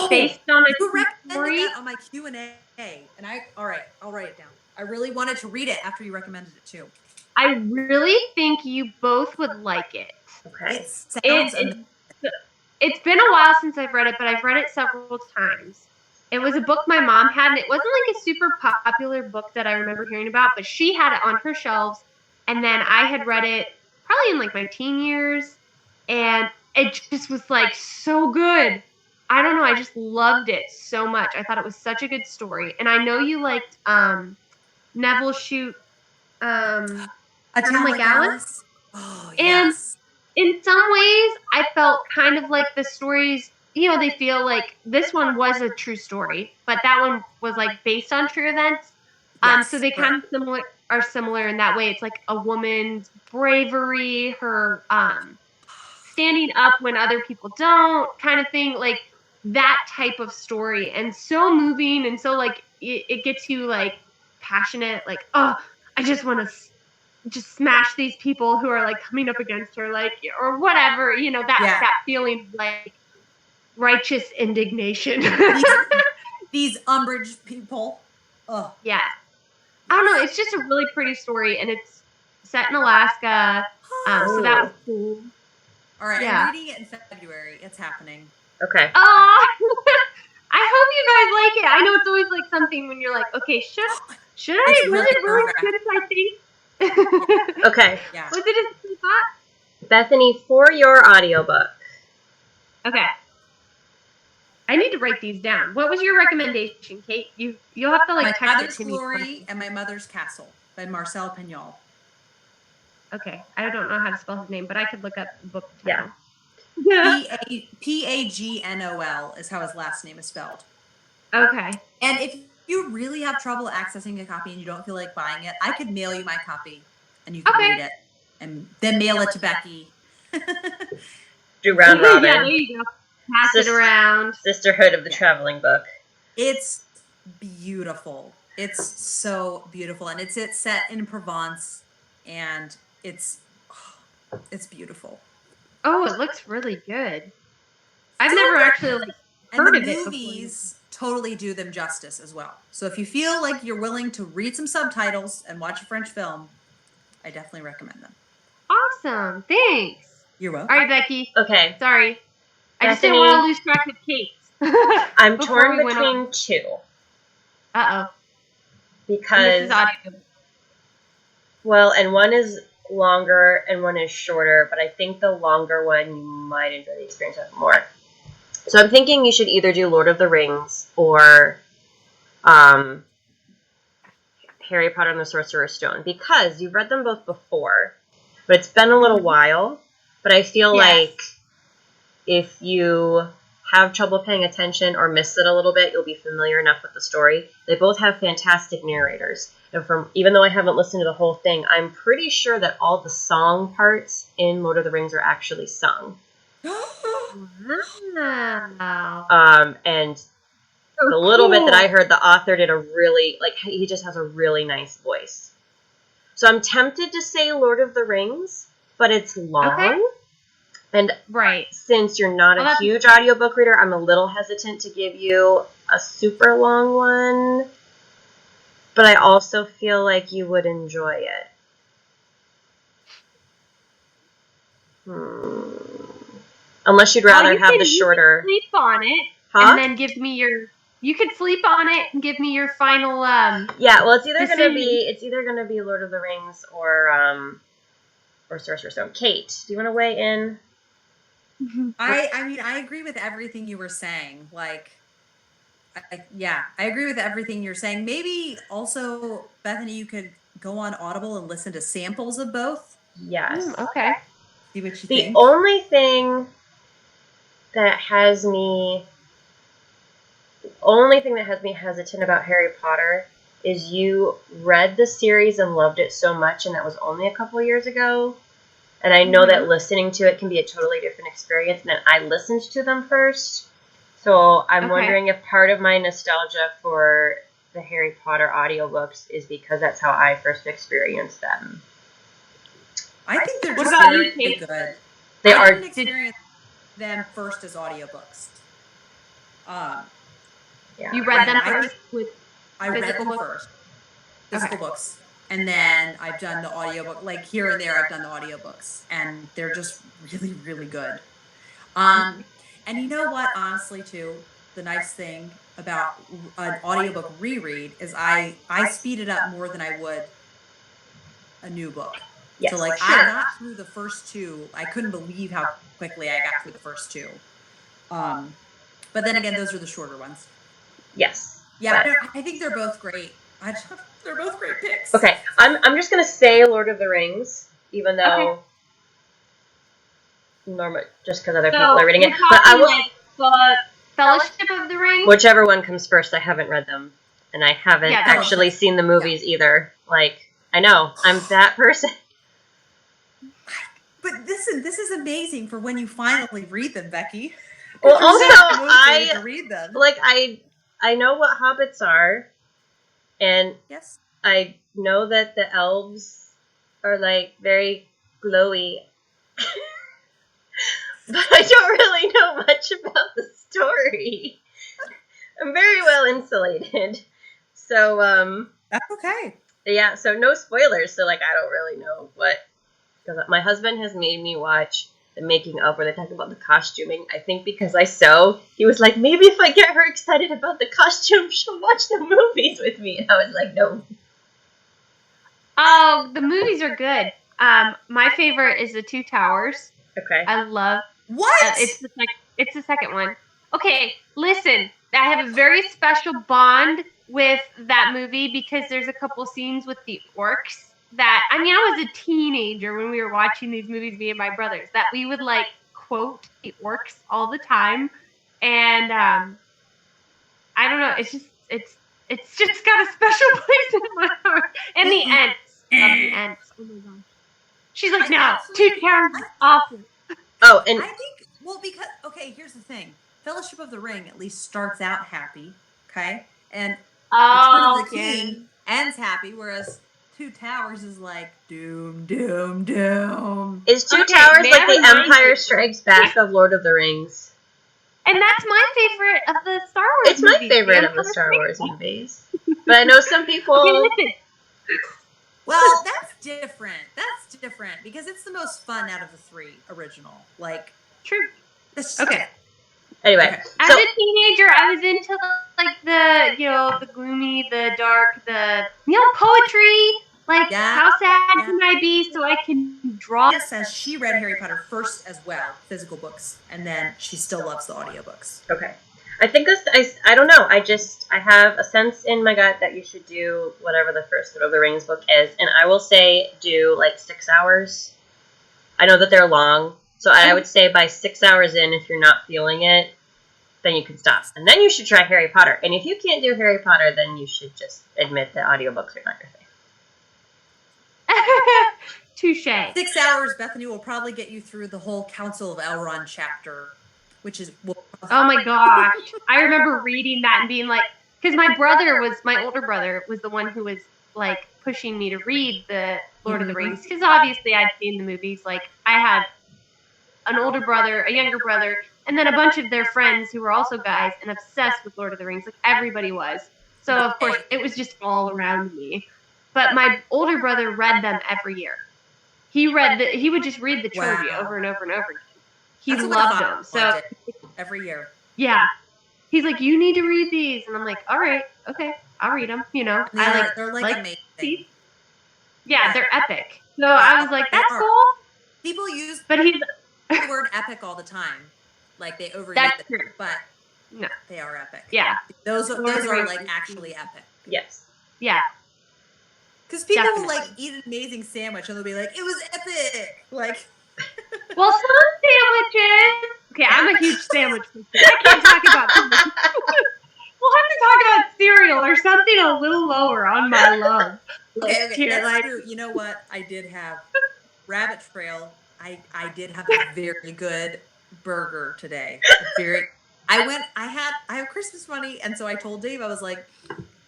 based on a you true recommended story. that on my Q&A, and all right, I'll write it down. I really wanted to read it after you recommended it too. I really think you both would like it. Okay. It sounds it's been a while since I've read it, but I've read it several times. It was a book my mom had, and it wasn't like a super popular book that I remember hearing about, but she had it on her shelves, and then I had read it probably in like my teen years, and it just was like so good. I don't know, I just loved it so much. I thought it was such a good story, and I know you liked Neville Shute, A Town Like Alice. Oh, yes. And in some ways, I felt kind of like the stories, they feel like this one was a true story, but that one was like based on true events. So they kind of are similar in that way. It's like a woman's bravery, her standing up when other people don't, kind of thing, like that type of story, and so moving, and so like it gets you like passionate, like, oh, I just want to just smash these people who are like coming up against her, like, or whatever, that feeling of like righteous indignation. These Umbridge people. Oh. Yeah. I don't know. It's just a really pretty story, and it's set in Alaska. So that was cool. All right, Yeah. I'm reading it in February. It's happening. Okay. I hope you guys like it. I know it's always like something when you're like, okay, should I? It's Was really it really as nerve-wracking. good as I think? Okay. Yeah. Was it as good as I thought? Bethany, for your audiobook. Okay. I need to write these down. What was your recommendation, Kate? You'll have to My like text it Mother's to me. Glory and My Mother's Castle by Marcel Pagnol. Okay, I don't know how to spell his name, but I could look up the book Yeah. title. Pagnol is how his last name is spelled. Okay. And if you really have trouble accessing a copy and you don't feel like buying it, I could mail you my copy and you can Okay. read it and then mail it to Becky. Do round robin. Yeah, there you go. Pass it around. Sisterhood of the Traveling Book. It's beautiful. It's so beautiful, and it's set in Provence, and it's beautiful. Oh, it looks really good. I've never actually like heard of it before. Movies totally do them justice as well. So if you feel like you're willing to read some subtitles and watch a French film, I definitely recommend them. Awesome. Thanks. You're welcome. All right, Becky. Okay. Sorry. I just didn't Bethany, want to lose track of Kate. I'm Before torn we went between on. two. Uh-oh. Because, This is audio. well, and one is longer and one is shorter, but I think the longer one you might enjoy the experience of more. So I'm thinking you should either do Lord of the Rings or Harry Potter and the Sorcerer's Stone, because you've read them both before, but it's been a little while. But I feel like if you have trouble paying attention or miss it a little bit, you'll be familiar enough with the story. They both have fantastic narrators. And even though I haven't listened to the whole thing, I'm pretty sure that all the song parts in Lord of the Rings are actually sung. Wow. And the little bit that I heard, the author did he just has a really nice voice. So I'm tempted to say Lord of the Rings, but it's long. Okay. And since you're not a huge audiobook reader, I'm a little hesitant to give you a super long one. But I also feel like you would enjoy it. Unless you'd rather have the shorter. You could sleep on it and then give me your. You could sleep on it and give me your final. Yeah, well, it's either gonna be Lord of the Rings or Sorcerer's Stone. Kate, do you want to weigh in? I mean, I agree with everything you were saying. Like, I agree with everything you're saying. Maybe also, Bethany, you could go on Audible and listen to samples of both. Yes. Okay. See what you The think. only thing that has me hesitant about Harry Potter is you read the series and loved it so much, and that was only a couple years ago. And I know that listening to it can be a totally different experience. And I listened to them first. So I'm wondering if part of my nostalgia for the Harry Potter audiobooks is because that's how I first experienced them. I think they're just very good. They I are. didn't experience them first as audiobooks. You read them first with I read them first. Physical books. And then I've done the audiobook, like here and there I've done the audiobooks, and they're just really, really good. And you know what, honestly too, the nice thing about an audiobook reread is I speed it up more than I would a new book. Yes. So like I got through the first two. I couldn't believe how quickly I got through the first two. But then again, those are the shorter ones. Yes. Yeah, I think they're both great. They're both great picks. Okay, I'm just gonna say Lord of the Rings, even though just because other people are reading it. But I will. The Fellowship of the Ring. Whichever one comes first. I haven't read them, and I haven't actually seen the movies either. Like, I know I'm that person. But listen, this is amazing for when you finally read them, Becky. Well, also I read them. Like I know what hobbits are, and I know that the elves are like very glowy, but I don't really know much about the story. I'm very well insulated, so that's okay. Yeah, so no spoilers. So like I don't really know what, because my husband has made me watch the making of where they talk about the costuming. I think because I sew, he was like, maybe if I get her excited about the costume, she'll watch the movies with me. And I was like, no. Oh, the movies are good. My favorite is The Two Towers. Okay. I love. What? It's the second one. Okay, listen. I have a very special bond with that movie because there's a couple scenes with the orcs that, I mean, I was a teenager when we were watching these movies, me and my brothers, that we would like quote the orcs all the time. And I don't know, it's just got a special place in my heart. And the Ents. Love the Ents. Oh my gosh. She's like, no, Two Towers is awful. Oh, and I think, well, because, okay, here's the thing. Fellowship of the Ring at least starts out happy, okay? And Return of the King ends happy, whereas Two Towers is like doom, doom, doom. is Two Okay, Towers may like I the remind Empire you- Strikes Back of Lord of the Rings? And that's my favorite of the Star Wars It's my movies. favorite of the Empire Star Strikes Wars Back. movies. But I know some people... Okay, listen. Well, that's different. That's different because it's the most fun out of the three original. Like, True. this. Okay. Anyway, Okay. As so... a teenager, I was into like the gloomy, the dark, the poetry. Like, Yeah. how sad Yeah. can I be so I can draw? It says she read Harry Potter first as well, physical books, and then she still loves the audiobooks. Okay. I think I don't know. I have a sense in my gut that you should do whatever the first Lord of the Rings book is. And I will say do like 6 hours. I know that they're long. So I would say by 6 hours in, if you're not feeling it, then you can stop. And then you should try Harry Potter. And if you can't do Harry Potter, then you should just admit that audiobooks are not your thing. Touche. 6 hours, Bethany, will probably get you through the whole Council of Elrond chapter, which is... Oh my gosh. I remember reading that and being like, because my older brother was the one who was like pushing me to read the Lord of the Rings. Because obviously I'd seen the movies. Like, I had an older brother, a younger brother, and then a bunch of their friends who were also guys and obsessed with Lord of the Rings. Like, everybody was. So, of course, it was just all around me. But my older brother read them every year. He would just read the trilogy over and over and over again. He That's what my loved father them. So, did every year. yeah. He's like, you need to read these. And I'm like, all right, okay, I'll read them. You know, They're like amazing. Yeah, they're epic. So I was like, that's cool. People use But he's the word epic all the time. Like, they overuse That's it, true. but No. they are epic. Yeah. Those Lord of the are Rings like is- actually epic. Yes. Yeah. Because people Definitely. like eat an amazing sandwich and they'll be like, it was epic. Like, Well, some sandwiches. Okay, I'm a huge sandwich person. I can't talk about sandwiches. We'll have to talk about cereal or something a little lower on my love. okay, Here, that's like- true. You know what? I did have Rabbit Trail. I did have a very good burger today. I have Christmas money, and so I told Dave, I was like,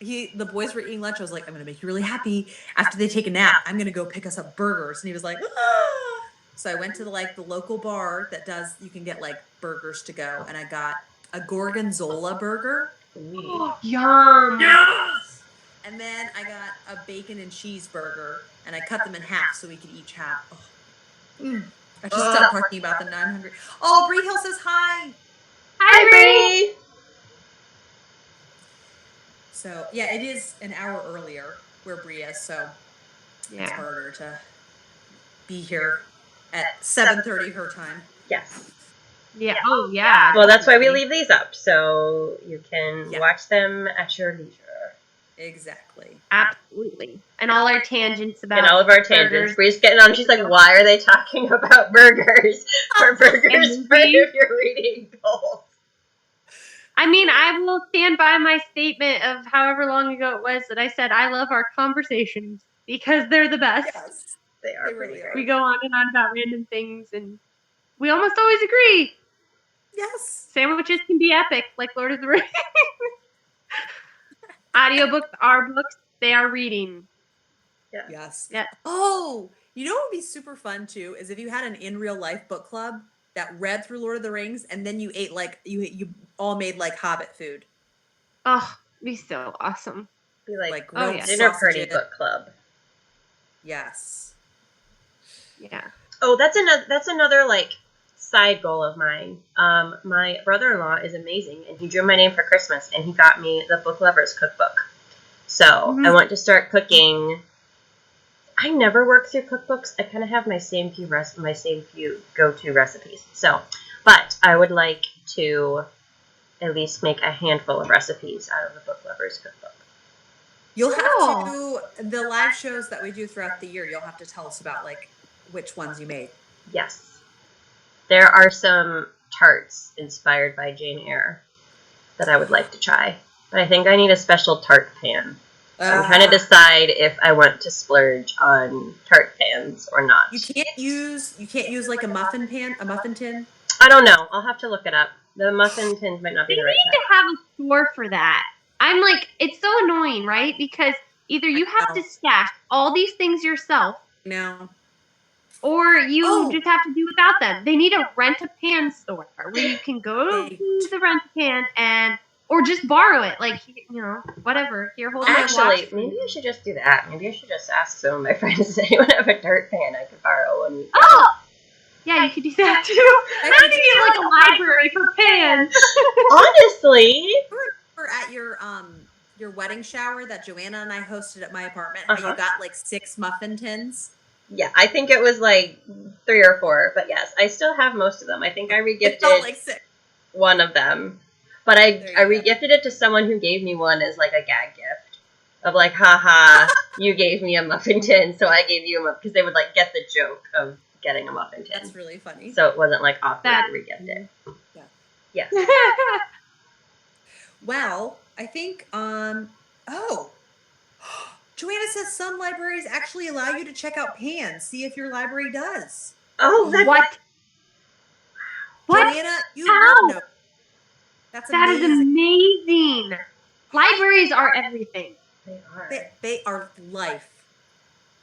the boys were eating lunch. I was like, I'm gonna make you really happy. After they take a nap, I'm gonna go pick us up burgers. And he was like, ah. So I went to the local bar that you can get like burgers to go, and I got a gorgonzola burger. Yum. Yes! And then I got a bacon and cheese burger, and I cut them in half so we could each have. Oh. I just stopped talking about them. Now I'm hungry. Oh, Bree Hill says hi. Hi, Bree. So yeah, it is an hour earlier where Bree is, so it's Yeah. harder to be here at 7:30 her time. Yes. Yeah. Oh, yeah. Well, that's why we definitely. leave these up, so you can Yeah. watch them at your leisure. Exactly. Absolutely. And all our tangents about And all of our tangents. burgers. Bree's getting on. She's like, why are they talking about burgers? Are burgers And part movies. of your reading goals? I mean, I will stand by my statement of however long ago it was that I said I love our conversations because they're the best. Yes. They are They pretty really great. We go on and on about random things, and we almost always agree. Yes. Sandwiches can be epic, like Lord of the Rings. Audiobooks are books. They are reading. Yes. Yeah. Oh, you know what would be super fun too is if you had an in real life book club that read through Lord of the Rings and then you ate you all made like Hobbit food. Oh, it'd be so awesome. Be like, Like Oh, grilled yeah. dinner party sausages. book club. Yes. Yeah. Oh, that's another like side goal of mine. My brother-in-law is amazing, and he drew my name for Christmas, and he got me the Book Lovers Cookbook. So I want to start cooking. I never work through cookbooks. I kind of have my same few go-to recipes. So, but I would like to at least make a handful of recipes out of the Book Lovers Cookbook. You'll have to, the live shows that we do throughout the year, you'll have to tell us about, like, which ones you made. Yes. There are some tarts inspired by Jane Eyre that I would like to try. But I think I need a special tart pan. I'm trying to decide if I want to splurge on tart pans or not. You can't use like a muffin pan, a muffin tin? I don't know. I'll have to look it up. The muffin tins might not be They the right need type. to have a store for that. I'm like, it's so annoying, right? Because either you have to stash all these things yourself, No. or you just have to do without them. They need a rent-a-pan store where you can go to the rent-a-pan or just borrow it. Like, you know, whatever. Here, hold my watch. Actually, maybe I should just do that. Maybe I should just ask some of my friends if anyone have a tart pan I could borrow one weekend. Oh! Yeah, you could do that too. I think you need like a library for pans. Honestly. We're at your wedding shower that Joanna and I hosted at my apartment. How you got like 6 muffin tins? Yeah, I think it was like 3 or 4, but yes, I still have most of them. I think I regifted like 6. one of them, but I regifted it to someone who gave me one as like a gag gift of like, haha, you gave me a muffin tin, so I gave you a muffin, because they would like get the joke of getting a muffin tin. That's really funny. So it wasn't like awkward to regift it. Yeah. Yes. Well, I think Joanna says some libraries actually allow you to check out pans. See if your library does. Oh, what? Joanna, you know. That's that amazing. is amazing. Libraries are everything. They are. They are life.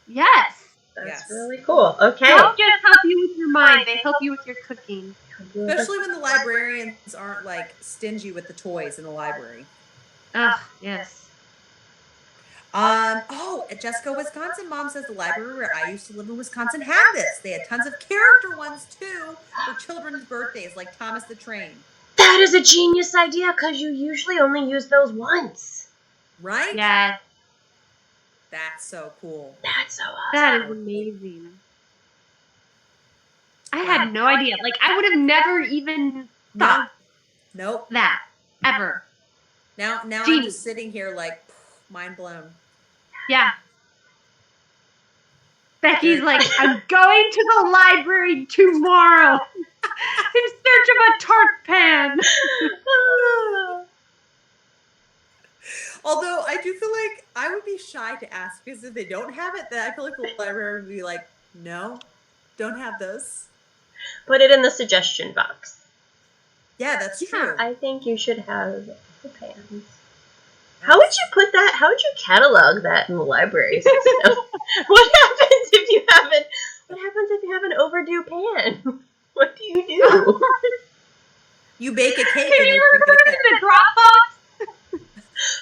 Yes. That's really cool. Okay. They don't just help you with your mind, they help you with your cooking. Especially when the librarians aren't like stingy with the toys in the library. Ugh, yes. At Jessica, Wisconsin, Mom says the library where I used to live in Wisconsin had this. They had tons of character ones too for children's birthdays, like Thomas the Train. That is a genius idea, because you usually only use those once. Right? Yeah. That's so cool. That's so awesome. That is amazing. I had no idea. Like, I would have never even thought that. Ever. Now I'm just sitting here like, mind blown. Yeah. Becky's like, I'm going to the library tomorrow in search of a tart pan. Although I do feel like I would be shy to ask, because if they don't have it, then I feel like the library would be like, no, don't have those. Put it in the suggestion box. Yeah, that's true. I think you should have the pans. How would you put that? How would you catalog that in the library system? What happens if you have an overdue pan? What do you do? You bake a cake. Can you record it in the Dropbox?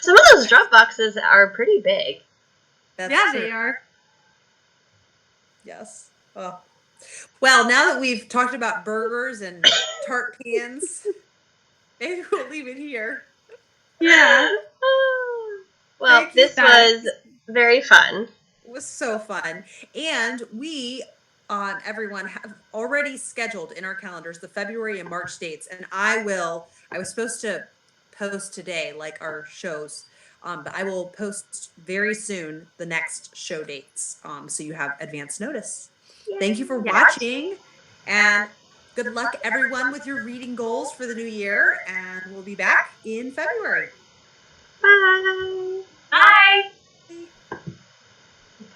Some of those drop boxes are pretty big. That's yeah, true. they are. Yes. Oh. Well, now that we've talked about burgers and tart pans, maybe we'll leave it here. Yeah. Well, this was very fun. It was so fun. And we, everyone, have already scheduled in our calendars the February and March dates. And I was supposed to post today, like our shows, but I will post very soon the next show dates, so you have advance notice. Yay. Thank you for watching, and good luck, everyone, with your reading goals for the new year, and we'll be back in February. Bye. Bye.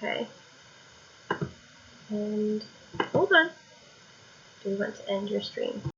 Okay. And hold on. Do you want to end your stream?